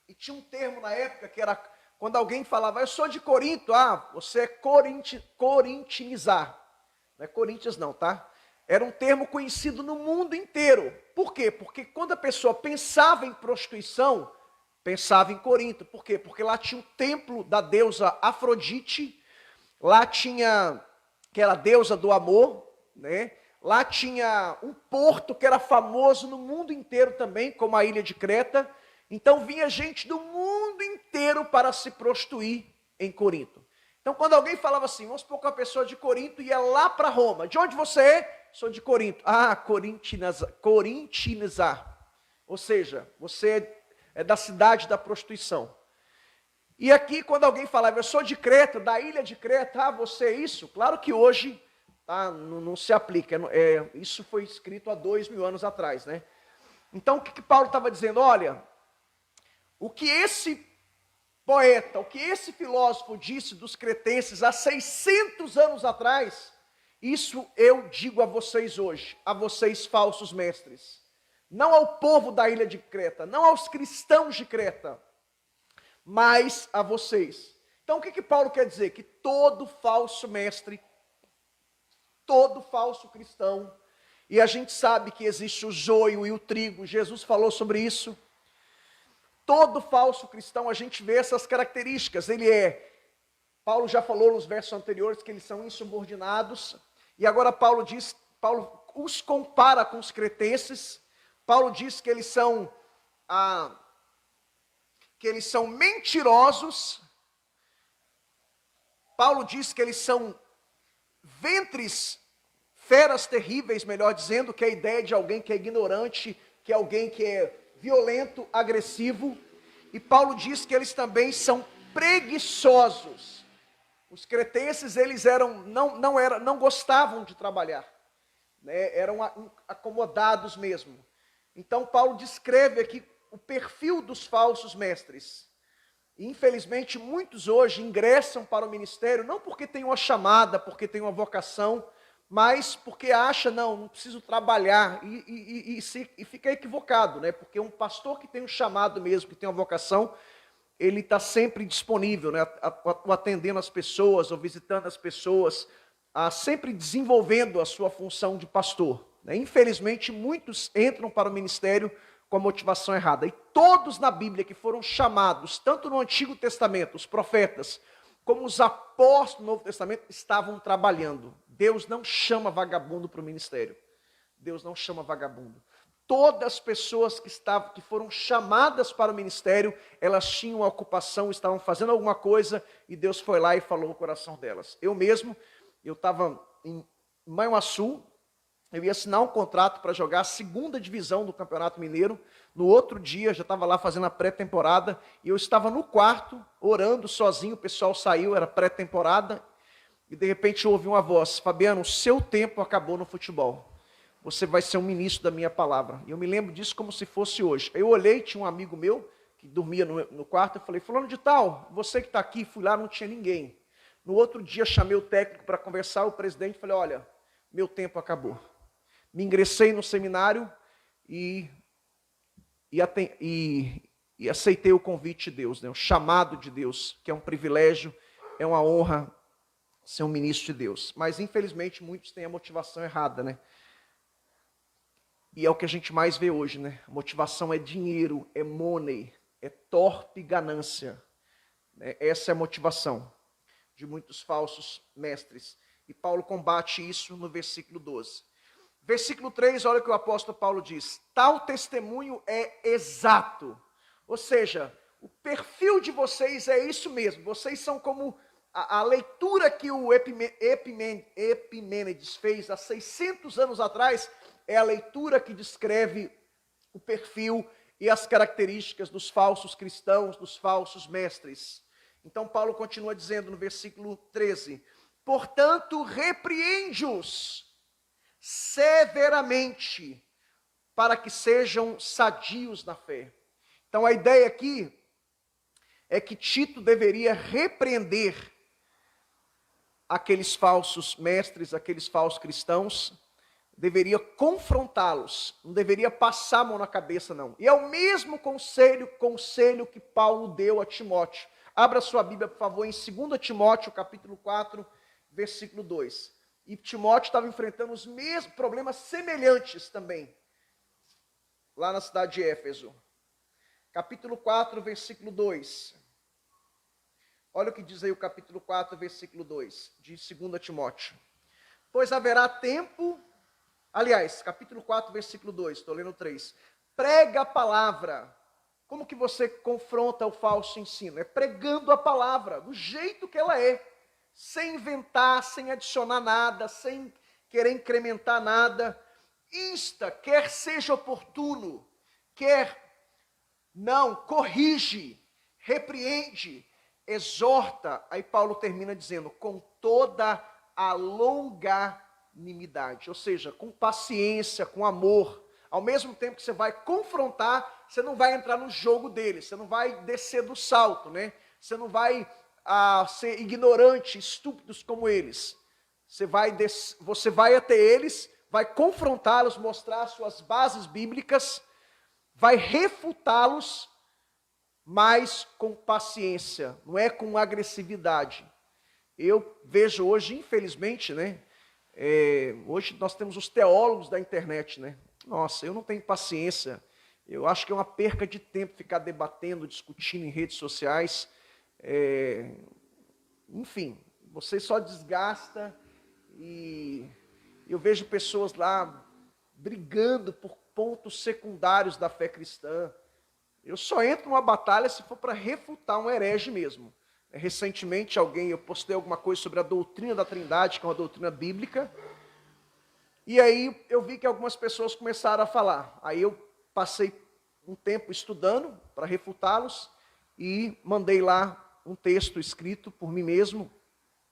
Speaker 1: E tinha um termo na época que era, quando alguém falava: eu sou de Corinto, você é corintinizar. Não é Corinthians não, tá? Era um termo conhecido no mundo inteiro. Por quê? Porque quando a pessoa pensava em prostituição, pensava em Corinto. Por quê? Porque lá tinha o templo da deusa Afrodite, lá tinha, que era a deusa do amor, né? Lá tinha um porto que era famoso no mundo inteiro também, como a ilha de Creta. Então vinha gente do mundo inteiro para se prostituir em Corinto. Então quando alguém falava assim, vamos supor que uma pessoa de Corinto ia lá para Roma. De onde você é? Sou de Corinto. Corintinizar. Ou seja, você é da cidade da prostituição. E aqui, quando alguém falava: eu sou de Creta, da ilha de Creta, você é isso? Claro que hoje não se aplica. Isso foi escrito há 2000 anos atrás, né? Então, o que Paulo estava dizendo? Olha, o que esse poeta, o que esse filósofo disse dos cretenses há 600 anos atrás, isso eu digo a vocês hoje, a vocês falsos mestres. Não ao povo da ilha de Creta, não aos cristãos de Creta, mas a vocês. Então o que Paulo quer dizer? Que todo falso mestre, todo falso cristão, e a gente sabe que existe o joio e o trigo, Jesus falou sobre isso. Todo falso cristão, a gente vê essas características. Paulo já falou nos versos anteriores que eles são insubordinados, e agora Paulo os compara com os cretenses. Paulo diz que eles são mentirosos. Paulo diz que eles são ventres, feras terríveis, melhor dizendo, que é a ideia de alguém que é ignorante, que é alguém que é violento, agressivo. E Paulo diz que eles também são preguiçosos. Os cretenses, eles não gostavam de trabalhar, né? Eram acomodados mesmo. Então Paulo descreve aqui o perfil dos falsos mestres. E, infelizmente, muitos hoje ingressam para o ministério, não porque tem uma chamada, porque tem uma vocação, mas porque acha, não preciso trabalhar, e fica equivocado, né? Porque um pastor que tem um chamado mesmo, que tem uma vocação, ele está sempre disponível, né? Atendendo as pessoas, ou visitando as pessoas, sempre desenvolvendo a sua função de pastor, né? Infelizmente, muitos entram para o ministério com a motivação errada. E todos na Bíblia que foram chamados, tanto no Antigo Testamento, os profetas, como os apóstolos do Novo Testamento, estavam trabalhando. Deus não chama vagabundo para o ministério. Deus não chama vagabundo. Todas as pessoas que foram chamadas para o ministério, elas tinham uma ocupação, estavam fazendo alguma coisa, e Deus foi lá e falou no coração delas. Eu estava em Manhuaçu, eu ia assinar um contrato para jogar a segunda divisão do Campeonato Mineiro. No outro dia, já estava lá fazendo a pré-temporada, e eu estava no quarto, orando sozinho, o pessoal saiu, era pré-temporada, e de repente eu ouvi uma voz: Fabiano, o seu tempo acabou no futebol. Você vai ser um ministro da minha palavra. E eu me lembro disso como se fosse hoje. Eu olhei, tinha um amigo meu, que dormia no quarto, eu falei: fulano de tal, você que está aqui, fui lá, não tinha ninguém. No outro dia, chamei o técnico para conversar, o presidente, falei: olha, meu tempo acabou. Me ingressei no seminário e aceitei o convite de Deus, né? O chamado de Deus, que é um privilégio, é uma honra ser um ministro de Deus. Mas, infelizmente, muitos têm a motivação errada, né? E é o que a gente mais vê hoje, né? A motivação é dinheiro, é money, é torpe ganância, né? Essa é a motivação de muitos falsos mestres. E Paulo combate isso no versículo 12. Versículo 3, olha o que o apóstolo Paulo diz: tal testemunho é exato. Ou seja, o perfil de vocês é isso mesmo. Vocês são como a leitura que o Epimênides fez há 600 anos atrás, é a leitura que descreve o perfil e as características dos falsos cristãos, dos falsos mestres. Então Paulo continua dizendo no versículo 13: portanto, repreende-os severamente, para que sejam sadios na fé. Então a ideia aqui é que Tito deveria repreender aqueles falsos mestres, aqueles falsos cristãos, deveria confrontá-los, não deveria passar a mão na cabeça, não. E é o mesmo conselho que Paulo deu a Timóteo. Abra sua Bíblia, por favor, em 2 Timóteo, capítulo 4, versículo 2. E Timóteo estava enfrentando os mesmos problemas semelhantes também, lá na cidade de Éfeso. Capítulo 4, versículo 2. Olha o que diz aí o capítulo 4, versículo 2, de 2 Timóteo. Pois haverá tempo, aliás, capítulo 4, versículo 2, estou lendo 3. Prega a palavra. Como que você confronta o falso ensino? É pregando a palavra, do jeito que ela é. Sem inventar, sem adicionar nada, sem querer incrementar nada. Insta, quer seja oportuno, quer não, corrige, repreende, exorta. Aí Paulo termina dizendo, com toda a longanimidade, ou seja, com paciência, com amor. Ao mesmo tempo que você vai confrontar, você não vai entrar no jogo dele, você não vai descer do salto, né? Você não vai ser ignorante, estúpidos como eles. Você vai até eles, vai confrontá-los, mostrar suas bases bíblicas, vai refutá-los, mas com paciência, não é com agressividade. Eu vejo hoje, infelizmente, né? Hoje nós temos os teólogos da internet, né? Nossa, eu não tenho paciência. Eu acho que é uma perca de tempo ficar debatendo, discutindo em redes sociais. Enfim, você só desgasta e eu vejo pessoas lá brigando por pontos secundários da fé cristã. Eu só entro numa batalha se for para refutar um herege mesmo. Recentemente eu postei alguma coisa sobre a doutrina da Trindade, que é uma doutrina bíblica, e aí eu vi que algumas pessoas começaram a falar. Aí eu passei um tempo estudando para refutá-los e mandei lá um texto escrito por mim mesmo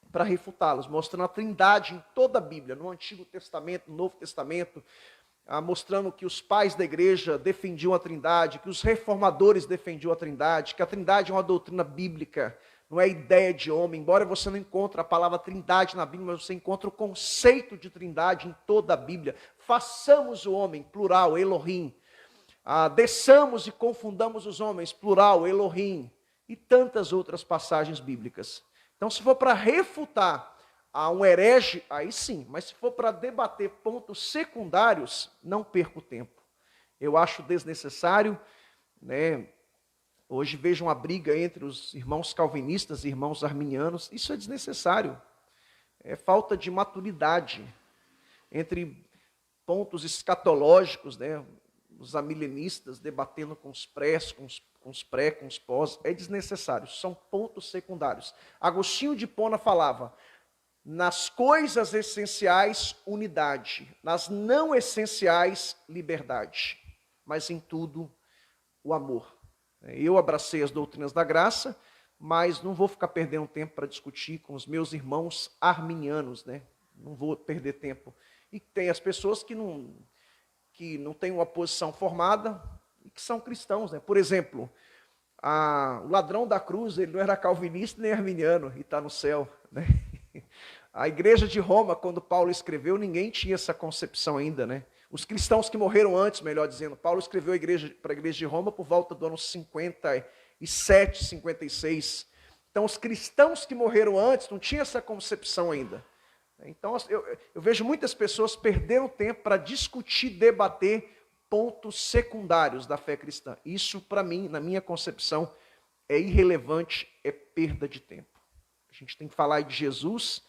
Speaker 1: para refutá-los, mostrando a Trindade em toda a Bíblia, no Antigo Testamento, no Novo Testamento, mostrando que os pais da igreja defendiam a Trindade, que os reformadores defendiam a Trindade, que a Trindade é uma doutrina bíblica, não é ideia de homem. Embora você não encontre a palavra Trindade na Bíblia, mas você encontra o conceito de Trindade em toda a Bíblia. Façamos o homem, plural, Elohim. Desçamos e confundamos os homens, plural, Elohim. E tantas outras passagens bíblicas. Então, se for para refutar um herege, aí sim. Mas se for para debater pontos secundários, não perco tempo. Eu acho desnecessário, né? Hoje vejo uma briga entre os irmãos calvinistas e irmãos arminianos. Isso é desnecessário. É falta de maturidade entre pontos escatológicos, né? Os amilenistas debatendo com os com os pós. É desnecessário. São pontos secundários. Agostinho de Hipona falava: nas coisas essenciais, unidade. Nas não essenciais, liberdade. Mas em tudo, o amor. Eu abracei as doutrinas da graça, mas não vou ficar perdendo tempo para discutir com os meus irmãos arminianos, né? Não vou perder tempo. E tem as pessoas que não têm uma posição formada e que são cristãos, né? Por exemplo, o ladrão da cruz, ele não era calvinista nem arminiano e está no céu, né? A igreja de Roma, quando Paulo escreveu, ninguém tinha essa concepção ainda, né? Os cristãos que morreram antes, melhor dizendo, Paulo escreveu para a igreja de Roma por volta do ano 57, 56. Então, os cristãos que morreram antes não tinham essa concepção ainda. Então, eu vejo muitas pessoas perdendo tempo para discutir, debater pontos secundários da fé cristã. Isso, para mim, na minha concepção, é irrelevante, é perda de tempo. A gente tem que falar de Jesus.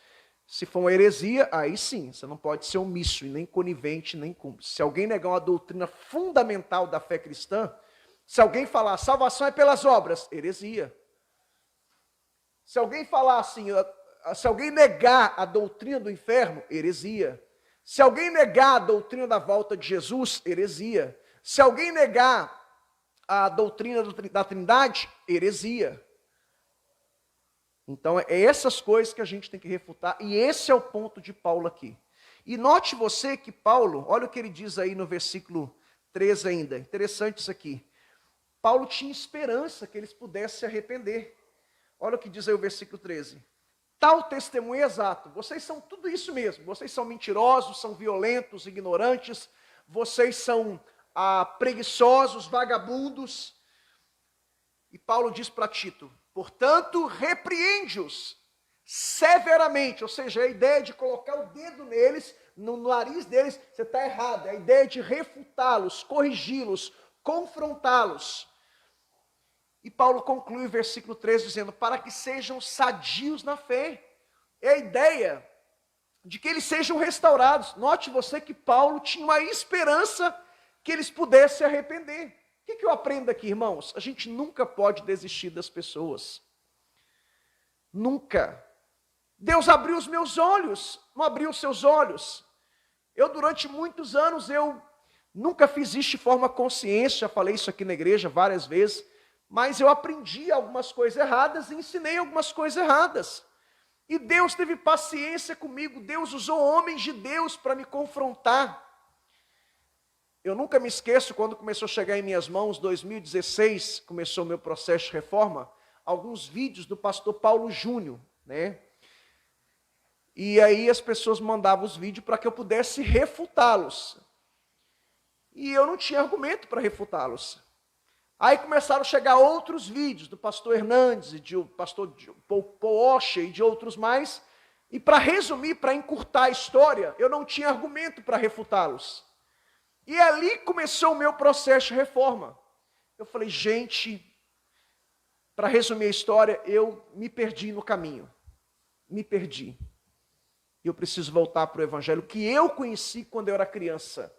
Speaker 1: Se for uma heresia, aí sim, você não pode ser omisso, e nem conivente, nem cúmplice. Se alguém negar uma doutrina fundamental da fé cristã, se alguém falar salvação é pelas obras, heresia. Se alguém falar assim, se alguém negar a doutrina do inferno, heresia. Se alguém negar a doutrina da volta de Jesus, heresia. Se alguém negar a doutrina da Trindade, heresia. Então, é essas coisas que a gente tem que refutar, e esse é o ponto de Paulo aqui. E note você que Paulo, olha o que ele diz aí no versículo 13 ainda, interessante isso aqui. Paulo tinha esperança que eles pudessem se arrepender. Olha o que diz aí o versículo 13. Tal testemunho exato, vocês são tudo isso mesmo, vocês são mentirosos, são violentos, ignorantes, vocês são preguiçosos, vagabundos. E Paulo diz para Tito: portanto, repreende-os severamente, ou seja, a ideia de colocar o dedo neles, no nariz deles, você está errado, é a ideia de refutá-los, corrigi-los, confrontá-los. E Paulo conclui o versículo 13 dizendo: para que sejam sadios na fé. É a ideia de que eles sejam restaurados. Note você que Paulo tinha uma esperança que eles pudessem se arrepender. O que eu aprendo aqui, irmãos? A gente nunca pode desistir das pessoas. Nunca. Deus abriu os meus olhos, não abriu os seus olhos. Durante muitos anos, eu nunca fiz isso de forma consciente, já falei isso aqui na igreja várias vezes, mas eu aprendi algumas coisas erradas e ensinei algumas coisas erradas. E Deus teve paciência comigo, Deus usou homens de Deus para me confrontar. Eu nunca me esqueço quando começou a chegar em minhas mãos, 2016, começou o meu processo de reforma, alguns vídeos do pastor Paulo Júnior, né? E aí as pessoas mandavam os vídeos para que eu pudesse refutá-los. E eu não tinha argumento para refutá-los. Aí começaram a chegar outros vídeos do pastor Hernandes, e do pastor Paul Washer e de outros mais. E para resumir, para encurtar a história, eu não tinha argumento para refutá-los. E ali começou o meu processo de reforma. Eu falei, gente, para resumir a história, eu me perdi no caminho. Me perdi. E eu preciso voltar para o evangelho que eu conheci quando eu era criança.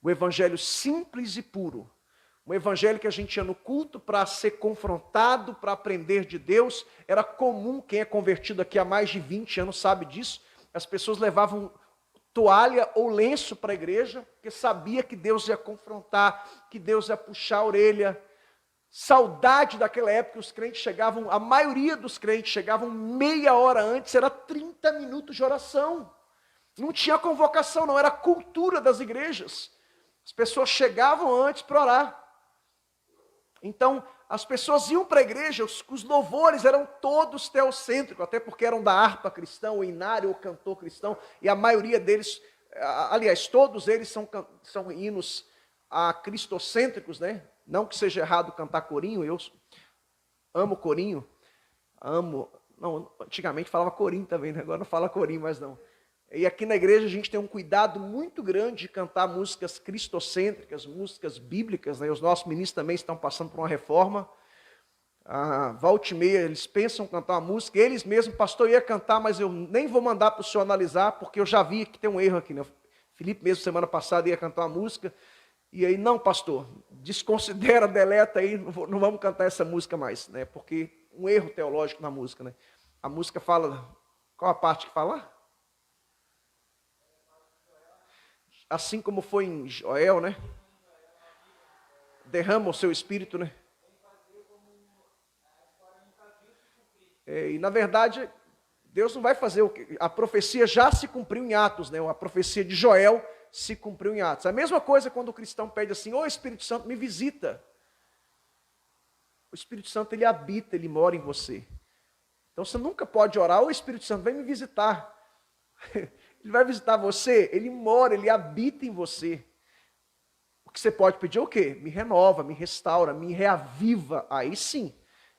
Speaker 1: O evangelho simples e puro. Um evangelho que a gente ia no culto para ser confrontado, para aprender de Deus. Era comum, quem é convertido aqui há mais de 20 anos sabe disso. As pessoas levavam toalha ou lenço para a igreja, porque sabia que Deus ia confrontar, que Deus ia puxar a orelha. Saudade daquela época, os crentes chegavam, a maioria dos crentes chegavam meia hora antes, era 30 minutos de oração. Não tinha convocação, não, era a cultura das igrejas. As pessoas chegavam antes para orar. Então, as pessoas iam para a igreja, os louvores eram todos teocêntricos, até porque eram da harpa cristã, o inário, o cantor cristão, e a maioria deles, aliás, todos eles são hinos cristocêntricos, né? Não que seja errado cantar corinho, eu amo corinho, não, antigamente falava corinho também, né? Agora não fala corinho mais não. E aqui na igreja a gente tem um cuidado muito grande de cantar músicas cristocêntricas, músicas bíblicas, né? Os nossos ministros também estão passando por uma reforma. Volta e meia, eles pensam em cantar uma música, eles mesmos, pastor, ia cantar, mas eu nem vou mandar para o senhor analisar, porque eu já vi que tem um erro aqui, né? Felipe mesmo, semana passada, ia cantar uma música, e aí, não, pastor, desconsidera, deleta aí, não vamos cantar essa música mais, né? Porque um erro teológico na música, né? A música fala, qual a parte que fala? Assim como foi em Joel, né? Derrama o seu espírito, né? E na verdade, Deus não vai fazer o que... A profecia já se cumpriu em Atos, né? A profecia de Joel se cumpriu em Atos. A mesma coisa quando o cristão pede assim, ô Espírito Santo, me visita. O Espírito Santo, ele habita, ele mora em você. Então você nunca pode orar, ô Espírito Santo, vem me visitar. Ele vai visitar você, ele mora, ele habita em você. O que você pode pedir é o quê? Me renova, me restaura, me reaviva. Aí sim,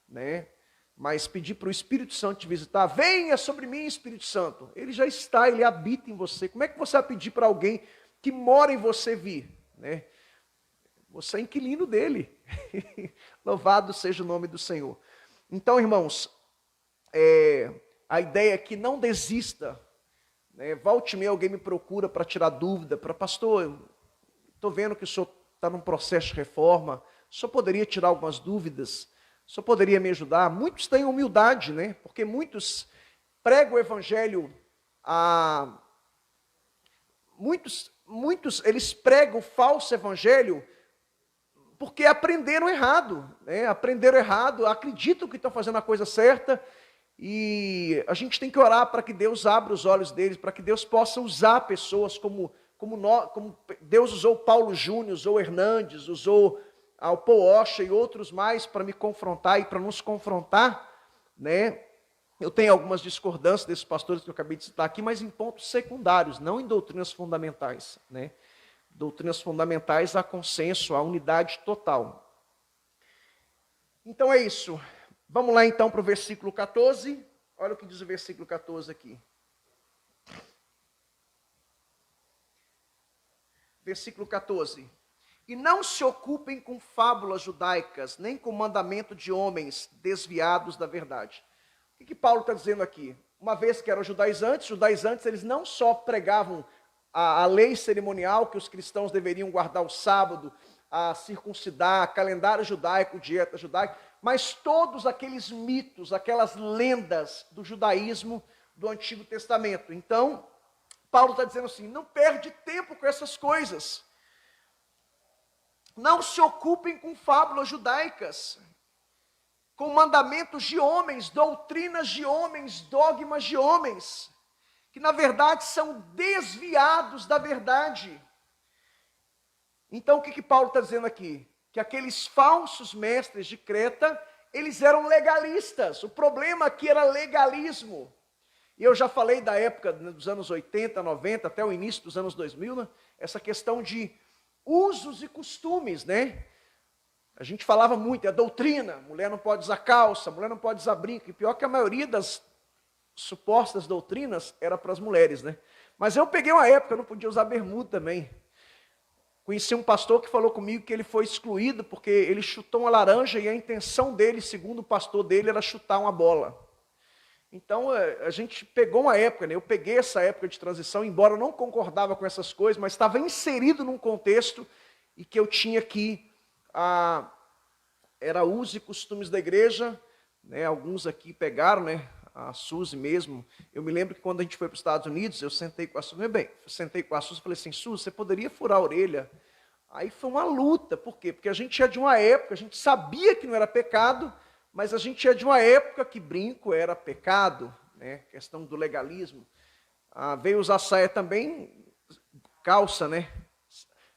Speaker 1: né? Mas pedir para o Espírito Santo te visitar, venha sobre mim, Espírito Santo. Ele já está, ele habita em você. Como é que você vai pedir para alguém que mora em você vir? Né? Você é inquilino dele. Louvado seja o nome do Senhor. Então, irmãos, a ideia é que não desista. Volte e meia alguém me procura para tirar dúvida, para pastor, estou vendo que o senhor está num processo de reforma, o senhor poderia tirar algumas dúvidas, o senhor poderia me ajudar? Muitos têm humildade, né? Porque muitos pregam o evangelho muitos eles pregam o falso evangelho porque aprenderam errado, né? Aprenderam errado, acreditam que estão fazendo a coisa certa. E a gente tem que orar para que Deus abra os olhos deles, para que Deus possa usar pessoas como Deus usou Paulo Júnior, usou Hernandes, usou o Paul Washer e outros mais para me confrontar e para nos confrontar, né? Eu tenho algumas discordâncias desses pastores que eu acabei de citar aqui, mas em pontos secundários, não em doutrinas fundamentais, né? Doutrinas fundamentais há consenso, há unidade total. Então é isso. Vamos lá então para o versículo 14. Olha o que diz o versículo 14 aqui. Versículo 14. E não se ocupem com fábulas judaicas, nem com mandamento de homens desviados da verdade. O que Paulo está dizendo aqui? Uma vez que eram judaizantes eles não só pregavam a lei cerimonial que os cristãos deveriam guardar o sábado, a circuncidar, calendário judaico, dieta judaica, mas todos aqueles mitos, aquelas lendas do judaísmo do Antigo Testamento. Então, Paulo está dizendo assim, não perde tempo com essas coisas. Não se ocupem com fábulas judaicas, com mandamentos de homens, doutrinas de homens, dogmas de homens, que na verdade são desviados da verdade. Então o que Paulo está dizendo aqui? Que aqueles falsos mestres de Creta, eles eram legalistas. O problema aqui era legalismo. E eu já falei da época dos anos 80, 90, até o início dos anos 2000, né? Essa questão de usos e costumes, né? A gente falava muito, é doutrina, mulher não pode usar calça, mulher não pode usar brinco, e pior que a maioria das supostas doutrinas era para as mulheres, né? Mas eu peguei uma época, eu não podia usar bermuda também. Conheci um pastor que falou comigo que ele foi excluído porque ele chutou uma laranja e a intenção dele, segundo o pastor dele, era chutar uma bola. Então, a gente pegou uma época, né? Eu peguei essa época de transição, embora eu não concordava com essas coisas, mas estava inserido num contexto e que eu tinha que, era usos e costumes da igreja, né? Alguns aqui pegaram, né? A Suzy mesmo. Eu me lembro que quando a gente foi para os Estados Unidos, eu sentei com a Suzy, sentei com a Suzy e falei assim, Suzy, você poderia furar a orelha? Aí foi uma luta, por quê? Porque a gente é de uma época, a gente sabia que não era pecado, mas a gente é de uma época que brinco era pecado, né? Questão do legalismo. Veio usar saia também, calça, né?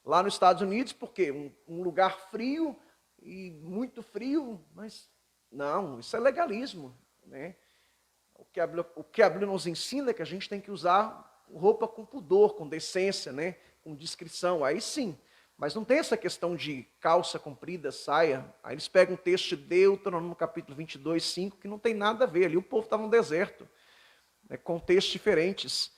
Speaker 1: Lá nos Estados Unidos, porque um lugar frio e muito frio, mas não, isso é legalismo, né? O que a Bíblia nos ensina é que a gente tem que usar roupa com pudor, com decência, né? Com discrição, aí sim. Mas não tem essa questão de calça comprida, saia. Aí eles pegam um texto de Deuteronômio, no capítulo 22, 5, que não tem nada a ver. Ali o povo estava no deserto, né? Contextos diferentes.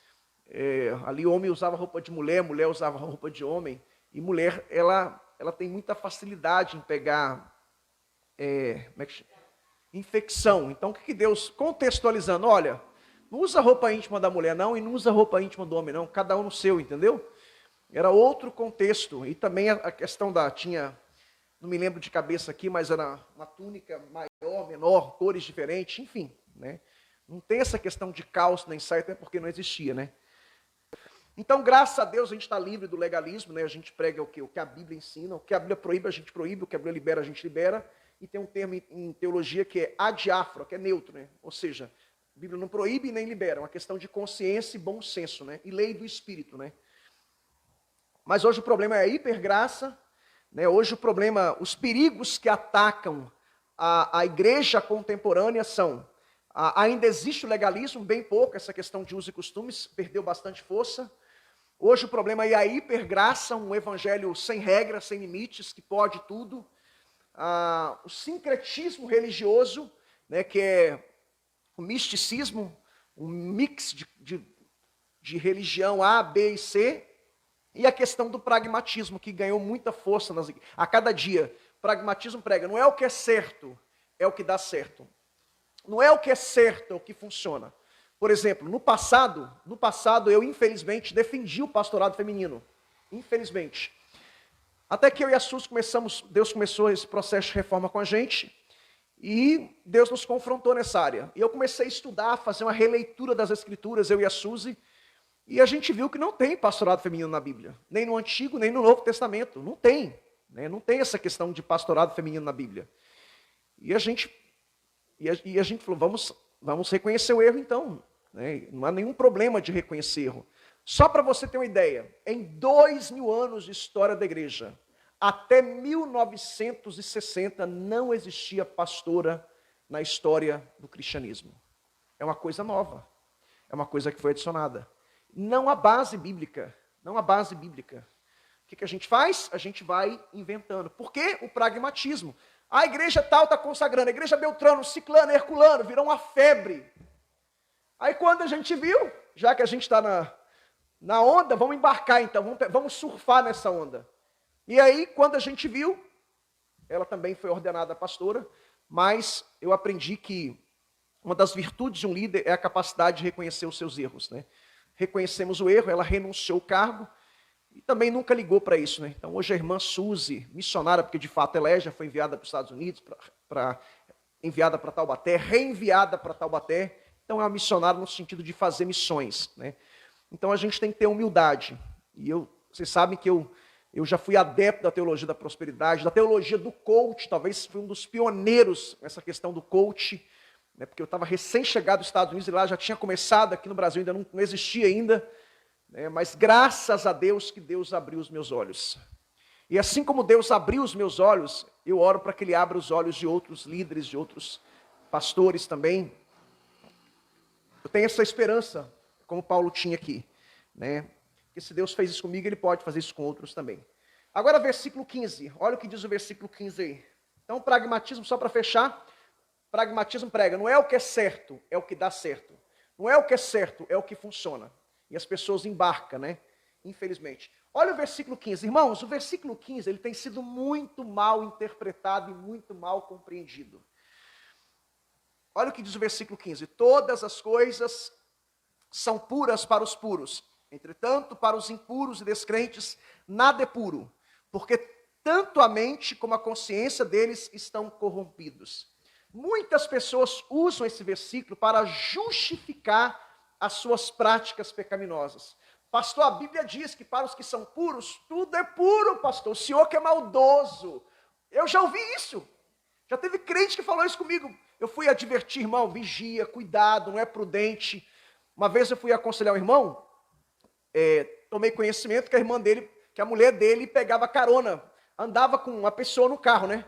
Speaker 1: Ali o homem usava roupa de mulher, mulher usava roupa de homem. E mulher, ela tem muita facilidade em pegar como é que chama? Infecção. Então, o que Deus, contextualizando, olha, não usa roupa íntima da mulher não, e não usa roupa íntima do homem não, cada um no seu, entendeu? Era outro contexto, e também a questão tinha, não me lembro de cabeça aqui, mas era uma túnica maior, menor, cores diferentes, enfim, né? Não tem essa questão de calça nem saia, até porque não existia, né? Então, graças a Deus, a gente está livre do legalismo, né? A gente prega o quê? O que a Bíblia ensina, o que a Bíblia proíbe, a gente proíbe, o que a Bíblia libera, a gente libera. E tem um termo em teologia que é adiáfora, que é neutro, né? Ou seja, a Bíblia não proíbe nem libera, é uma questão de consciência e bom senso, né? E lei do Espírito, né? Mas hoje o problema é a hipergraça, né? Hoje o problema, os perigos que atacam a igreja contemporânea são, ainda existe o legalismo, bem pouco, essa questão de uso e costumes, perdeu bastante força. Hoje o problema é a hipergraça, um evangelho sem regras, sem limites, que pode tudo. O sincretismo religioso, né, que é o misticismo, um mix de religião A, B e C, e a questão do pragmatismo, que ganhou muita força a cada dia. O pragmatismo prega, não é o que é certo, é o que dá certo. Não é o que é certo, é o que funciona. Por exemplo, no passado eu infelizmente defendi o pastorado feminino. Infelizmente. Até que eu e a Suzy Deus começou esse processo de reforma com a gente, e Deus nos confrontou nessa área. E eu comecei a estudar, fazer uma releitura das Escrituras, eu e a Suzy, e a gente viu que não tem pastorado feminino na Bíblia, nem no Antigo, nem no Novo Testamento, não tem, né? Não tem essa questão de pastorado feminino na Bíblia. E a gente falou, vamos reconhecer o erro então, né? Não há nenhum problema de reconhecer erro. Só para você ter uma ideia, em 2000 anos de história da igreja, até 1960 não existia pastora na história do cristianismo. É uma coisa nova, é uma coisa que foi adicionada. Não há base bíblica, não há base bíblica. O que a gente faz? A gente vai inventando. Por quê? O pragmatismo. A igreja tal está consagrando, a igreja Beltrano, Ciclano, Herculano, virou uma febre. Aí quando a gente viu, já que a gente está na onda, vamos embarcar então, vamos surfar nessa onda. E aí, quando a gente viu, ela também foi ordenada pastora, mas eu aprendi que uma das virtudes de um líder é a capacidade de reconhecer os seus erros, né? Reconhecemos o erro, ela renunciou ao cargo e também nunca ligou para isso, né? Então, hoje a irmã Suzy, missionária, porque de fato ela já foi enviada para os Estados Unidos, enviada para Taubaté, reenviada para Taubaté, então é uma missionária no sentido de fazer missões, né? Então a gente tem que ter humildade. E vocês sabem que eu já fui adepto da teologia da prosperidade, da teologia do coach, talvez fui um dos pioneiros nessa questão do coach, né, porque eu estava recém-chegado dos Estados Unidos e lá já tinha começado, aqui no Brasil ainda não existia ainda, né, mas graças a Deus que Deus abriu os meus olhos. E assim como Deus abriu os meus olhos, eu oro para que Ele abra os olhos de outros líderes, de outros pastores também. Eu tenho essa esperança, como Paulo tinha aqui, né? Que se Deus fez isso comigo, Ele pode fazer isso com outros também. Agora, versículo 15. Olha o que diz o versículo 15 aí. Então, pragmatismo, só para fechar. Pragmatismo prega, não é o que é certo, é o que dá certo. Não é o que é certo, é o que funciona. E as pessoas embarcam, né? Infelizmente. Olha o versículo 15. Irmãos, o versículo 15, ele tem sido muito mal interpretado e muito mal compreendido. Olha o que diz o versículo 15. Todas as coisas são puras para os puros. Entretanto, para os impuros e descrentes, nada é puro, porque tanto a mente como a consciência deles estão corrompidos. Muitas pessoas usam esse versículo para justificar as suas práticas pecaminosas. Pastor, a Bíblia diz que para os que são puros, tudo é puro, pastor. O senhor que é maldoso. Eu já ouvi isso. Já teve crente que falou isso comigo. Eu fui advertir, irmão, vigia, cuidado, não é prudente. Uma vez eu fui aconselhar um irmão, tomei conhecimento que a irmã dele, que a mulher dele pegava carona, andava com uma pessoa no carro, né?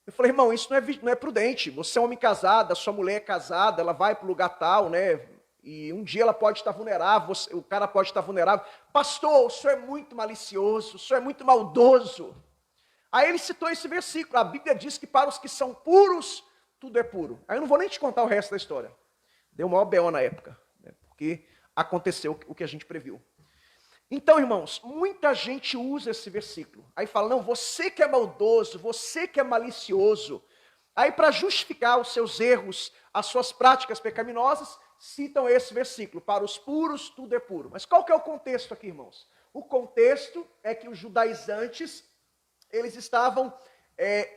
Speaker 1: Eu falei, irmão, isso não é prudente. Você é um homem casado, a sua mulher é casada, ela vai para o lugar tal, né? E um dia ela pode estar vulnerável, o cara pode estar vulnerável. Pastor, o senhor é muito malicioso, o senhor é muito maldoso. Aí ele citou esse versículo. A Bíblia diz que para os que são puros, tudo é puro. Aí eu não vou nem te contar o resto da história. Deu o maior B.O. na época, né? Porque aconteceu o que a gente previu. Então, irmãos, muita gente usa esse versículo. Aí fala, não, você que é maldoso, você que é malicioso. Aí para justificar os seus erros, as suas práticas pecaminosas, citam esse versículo, para os puros tudo é puro. Mas qual que é o contexto aqui, irmãos? O contexto é que os judaizantes, eles estavam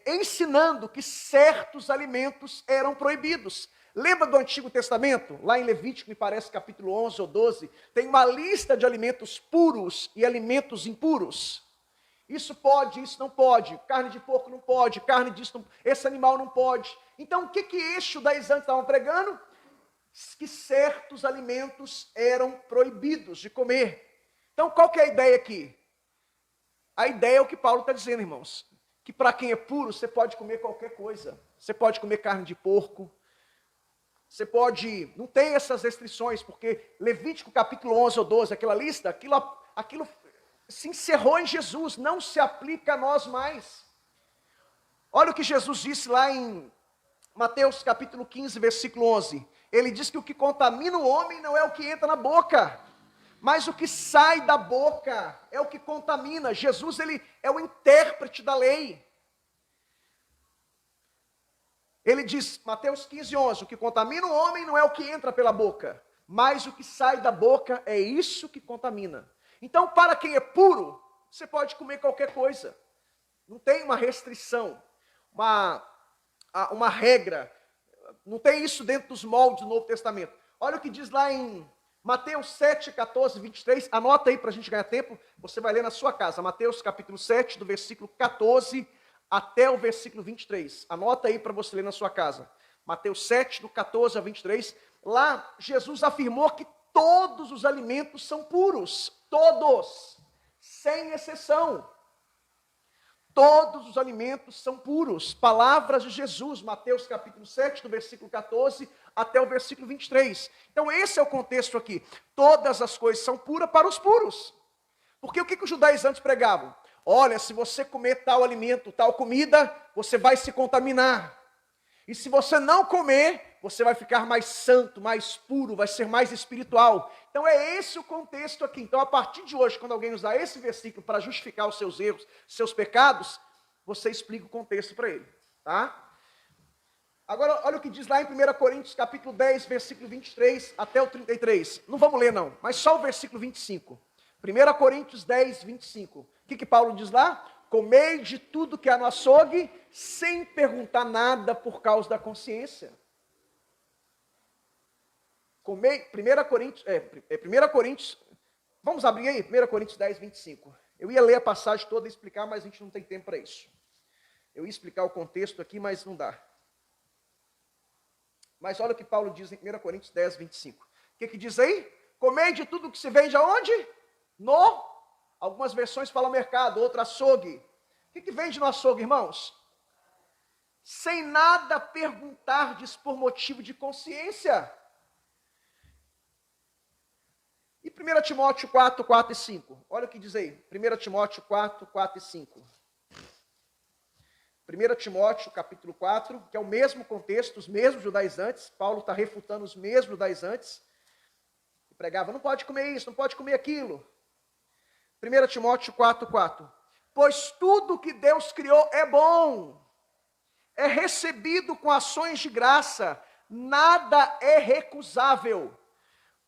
Speaker 1: ensinando que certos alimentos eram proibidos. Lembra do Antigo Testamento? Lá em Levítico, me parece, capítulo 11 ou 12, tem uma lista de alimentos puros e alimentos impuros. Isso pode, isso não pode, carne de porco não pode, carne disso não, esse animal não pode. Então, o que esses judaizantes estavam pregando? Que certos alimentos eram proibidos de comer. Então, qual que é a ideia aqui? A ideia é o que Paulo está dizendo, irmãos. Que para quem é puro, você pode comer qualquer coisa. Você pode comer carne de porco. Você pode... Não tem essas restrições, porque Levítico capítulo 11 ou 12, aquela lista, aquilo se encerrou em Jesus. Não se aplica a nós mais. Olha o que Jesus disse lá em Mateus capítulo 15, versículo 11. Ele diz que o que contamina o homem não é o que entra na boca, mas o que sai da boca é o que contamina. Jesus, ele é o intérprete da lei. Ele diz, Mateus 15, 11, o que contamina o homem não é o que entra pela boca, mas o que sai da boca é isso que contamina. Então, para quem é puro, você pode comer qualquer coisa. Não tem uma restrição, uma regra. Não tem isso dentro dos moldes do Novo Testamento. Olha o que diz lá em Mateus 7, 14, 23. Anota aí para a gente ganhar tempo. Você vai ler na sua casa. Mateus capítulo 7, do versículo 14 até o versículo 23. Anota aí para você ler na sua casa. Mateus 7, do 14 a 23. Lá, Jesus afirmou que todos os alimentos são puros. Todos. Sem exceção. Todos os alimentos são puros. Palavras de Jesus, Mateus capítulo 7, do versículo 14 até o versículo 23. Então esse é o contexto aqui. Todas as coisas são puras para os puros. Porque o que os judaizantes pregavam? Olha, se você comer tal alimento, tal comida, você vai se contaminar. E se você não comer, você vai ficar mais santo, mais puro, vai ser mais espiritual. Então é esse o contexto aqui. Então a partir de hoje, quando alguém usar esse versículo para justificar os seus erros, seus pecados, você explica o contexto para ele. Tá? Agora, olha o que diz lá em 1 Coríntios, capítulo 10, versículo 23 até o 33. Não vamos ler não, mas só o versículo 25. 1 Coríntios 10, 25. O que Paulo diz lá? Comei de tudo que há no açougue, sem perguntar nada por causa da consciência. Comei, 1 Coríntios, vamos abrir aí, 1 Coríntios 10, 25. Eu ia ler a passagem toda e explicar, mas a gente não tem tempo para isso. Eu ia explicar o contexto aqui, mas não dá. Mas olha o que Paulo diz em 1 Coríntios 10, 25. O que diz aí? Comei de tudo que se vende aonde? Algumas versões falam mercado, outra açougue. O que vende no açougue, irmãos? sem nada perguntardes por motivo de consciência. E 1 Timóteo 4, 4 e 5. Olha o que diz aí. 1 Timóteo 4, 4 e 5. 1 Timóteo capítulo 4, que é o mesmo contexto, os mesmos judaizantes. Paulo está refutando os mesmos judaizantes. Que pregava, não pode comer isso, não pode comer aquilo. 1 Timóteo 4, 4. Pois tudo que Deus criou é bom, é recebido com ações de graça, nada é recusável,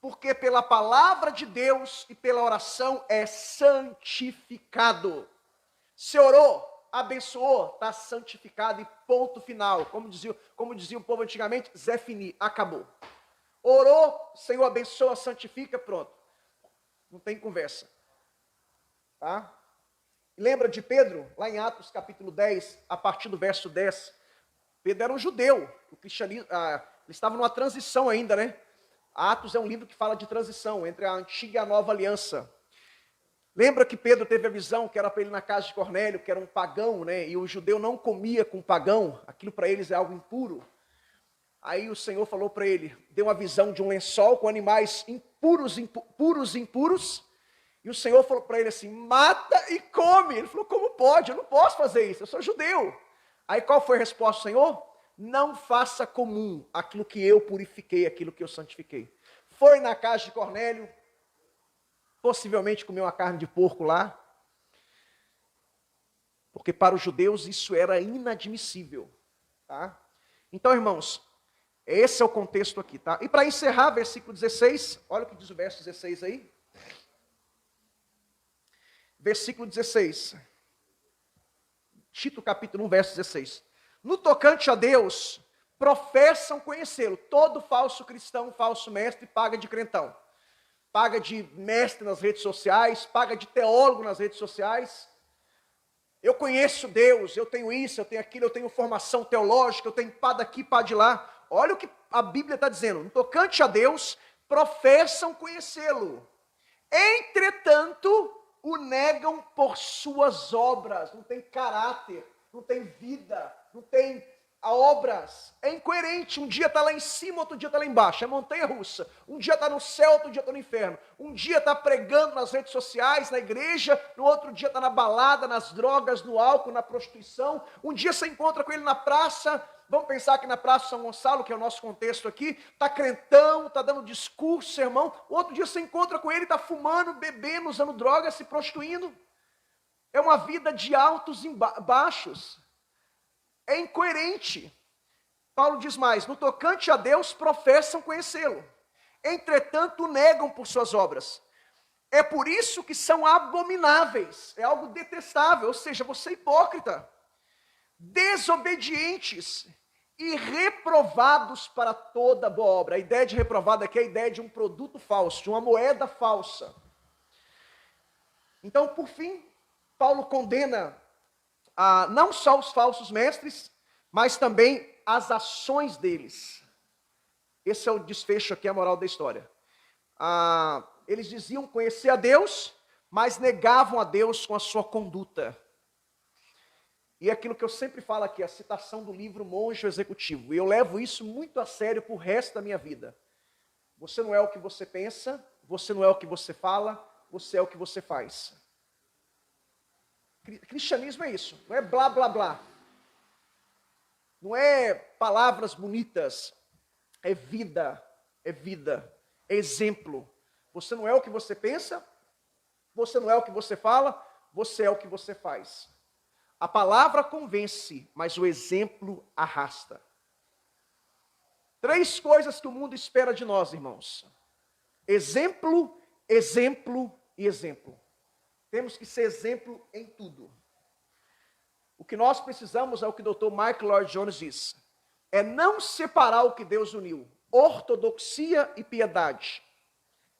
Speaker 1: porque pela palavra de Deus e pela oração é santificado. Se orou, abençoou, está santificado e ponto final. Como dizia o povo antigamente, Zé Fini, acabou. Orou, Senhor abençoa, santifica, pronto. Não tem conversa. Tá? Lembra de Pedro, lá em Atos capítulo 10, a partir do verso 10. Pedro era um judeu, o cristianismo, ele estava numa transição ainda, né? Atos é um livro que fala de transição entre a antiga e a nova aliança. Lembra que Pedro teve a visão que era para ele na casa de Cornélio, que era um pagão, né? E o judeu não comia com pagão, aquilo para eles é algo impuro. Aí o Senhor falou para ele, deu uma visão de um lençol com animais impuros, impuros. E o Senhor falou para ele assim, mata e come. Ele falou, como pode? Eu não posso fazer isso, eu sou judeu. Aí qual foi a resposta do Senhor? Não faça comum aquilo que eu purifiquei, aquilo que eu santifiquei. Foi na casa de Cornélio, possivelmente comeu uma carne de porco lá, porque para os judeus isso era inadmissível. Tá? Então, irmãos, esse é o contexto aqui. Tá? E para encerrar, versículo 16, olha o que diz o verso 16 aí. Versículo 16. Tito capítulo 1, verso 16. No tocante a Deus, professam conhecê-lo. Todo falso cristão, falso mestre, paga de crentão. Paga de mestre nas redes sociais, paga de teólogo nas redes sociais. Eu conheço Deus, eu tenho isso, eu tenho aquilo, eu tenho formação teológica, eu tenho pá daqui, pá de lá. Olha o que a Bíblia está dizendo. No tocante a Deus, professam conhecê-lo. Entretanto, o negam por suas obras. Não tem caráter, não tem vida, não tem obras. É incoerente. Um dia está lá em cima, outro dia está lá embaixo. É montanha russa. Um dia está no céu, outro dia está no inferno. Um dia está pregando nas redes sociais, na igreja. No outro dia está na balada, nas drogas, no álcool, na prostituição. Um dia você encontra com ele na praça. Vamos pensar que na Praça São Gonçalo, que é o nosso contexto aqui, está crentão, está dando discurso, sermão. Outro dia você encontra com ele, está fumando, bebendo, usando drogas, se prostituindo. É uma vida de altos e baixos. É incoerente. Paulo diz mais, no tocante a Deus, professam conhecê-lo. Entretanto, o negam por suas obras. É por isso que são abomináveis. É algo detestável, ou seja, você é hipócrita. Desobedientes e reprovados para toda boa obra. A ideia de reprovado aqui é a ideia de um produto falso, de uma moeda falsa. Então, por fim, Paulo condena não só os falsos mestres, mas também as ações deles. Esse é o desfecho aqui, a moral da história. Eles diziam conhecer a Deus, mas negavam a Deus com a sua conduta. E é aquilo que eu sempre falo aqui, a citação do livro Monge Executivo. E eu levo isso muito a sério para o resto da minha vida. Você não é o que você pensa, você não é o que você fala, você é o que você faz. Cristianismo é isso, não é blá blá blá. Não é palavras bonitas, é vida, é exemplo. Você não é o que você pensa, você não é o que você fala, você é o que você faz. A palavra convence, mas o exemplo arrasta. 3 coisas que o mundo espera de nós, irmãos. Exemplo, exemplo e exemplo. Temos que ser exemplo em tudo. O que nós precisamos é o que o Dr. Michael Lloyd Jones diz. É não separar o que Deus uniu. Ortodoxia e piedade.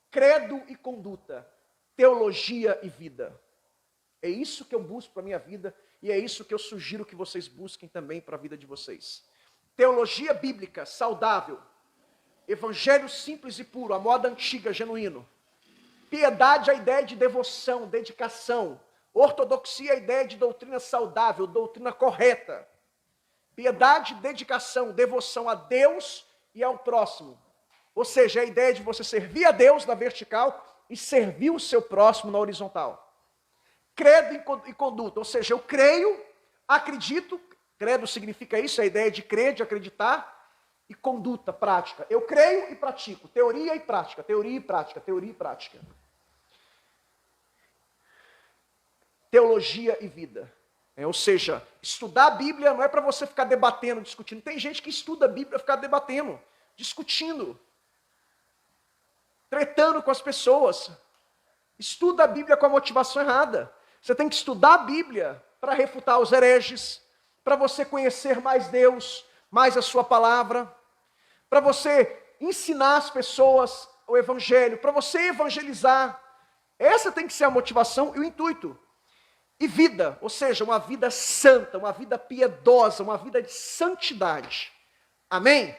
Speaker 1: Credo e conduta. Teologia e vida. É isso que eu busco para a minha vida. E é isso que eu sugiro que vocês busquem também para a vida de vocês. Teologia bíblica, saudável. Evangelho simples e puro, a moda antiga, genuíno. Piedade, a ideia de devoção, dedicação. Ortodoxia, a ideia de doutrina saudável, doutrina correta. Piedade, dedicação, devoção a Deus e ao próximo. Ou seja, a ideia de você servir a Deus na vertical e servir o seu próximo na horizontal. Credo e conduta, ou seja, eu creio, acredito, credo significa isso, a ideia de crer, de acreditar, e conduta, prática. Eu creio e pratico, teoria e prática, teoria e prática, teoria e prática. Teologia e vida. Ou seja, estudar a Bíblia não é para você ficar debatendo, discutindo. Tem gente que estuda a Bíblia para ficar debatendo, discutindo, tretando com as pessoas. Estuda a Bíblia com a motivação errada. Você tem que estudar a Bíblia para refutar os hereges, para você conhecer mais Deus, mais a sua palavra, para você ensinar as pessoas o evangelho, para você evangelizar. Essa tem que ser a motivação e o intuito. E vida, ou seja, uma vida santa, uma vida piedosa, uma vida de santidade. Amém?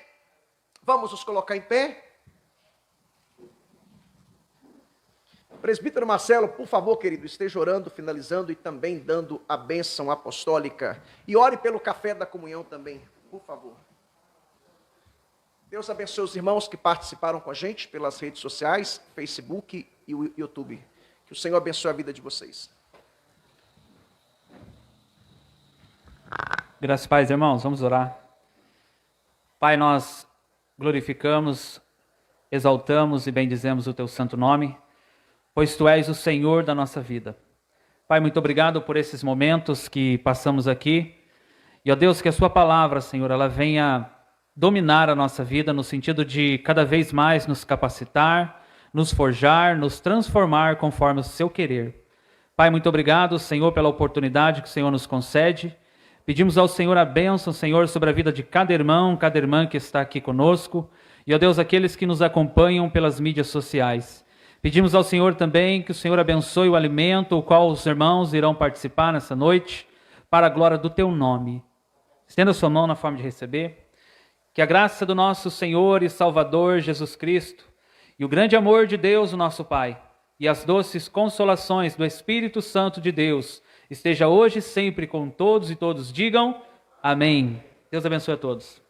Speaker 1: Vamos nos colocar em pé. Presbítero Marcelo, por favor, querido, esteja orando, finalizando e também dando a bênção apostólica. E ore pelo café da comunhão também, por favor. Deus abençoe os irmãos que participaram com a gente pelas redes sociais, Facebook e o YouTube. Que o Senhor abençoe a vida de vocês.
Speaker 2: Graças e paz, irmãos, vamos orar. Pai, nós glorificamos, exaltamos e bendizemos o teu santo nome, pois tu és o Senhor da nossa vida. Pai, muito obrigado por esses momentos que passamos aqui. E, ó Deus, que a sua palavra, Senhor, ela venha dominar a nossa vida no sentido de cada vez mais nos capacitar, nos forjar, nos transformar conforme o seu querer. Pai, muito obrigado, Senhor, pela oportunidade que o Senhor nos concede. Pedimos ao Senhor a bênção, Senhor, sobre a vida de cada irmão, cada irmã que está aqui conosco. E, ó Deus, aqueles que nos acompanham pelas mídias sociais. Pedimos ao Senhor também que o Senhor abençoe o alimento, o qual os irmãos irão participar nessa noite, para a glória do teu nome. Estenda a sua mão na forma de receber. Que a graça do nosso Senhor e Salvador Jesus Cristo, e o grande amor de Deus, o nosso Pai, e as doces consolações do Espírito Santo de Deus, esteja hoje e sempre com todos e todos digam amém. Deus abençoe a todos.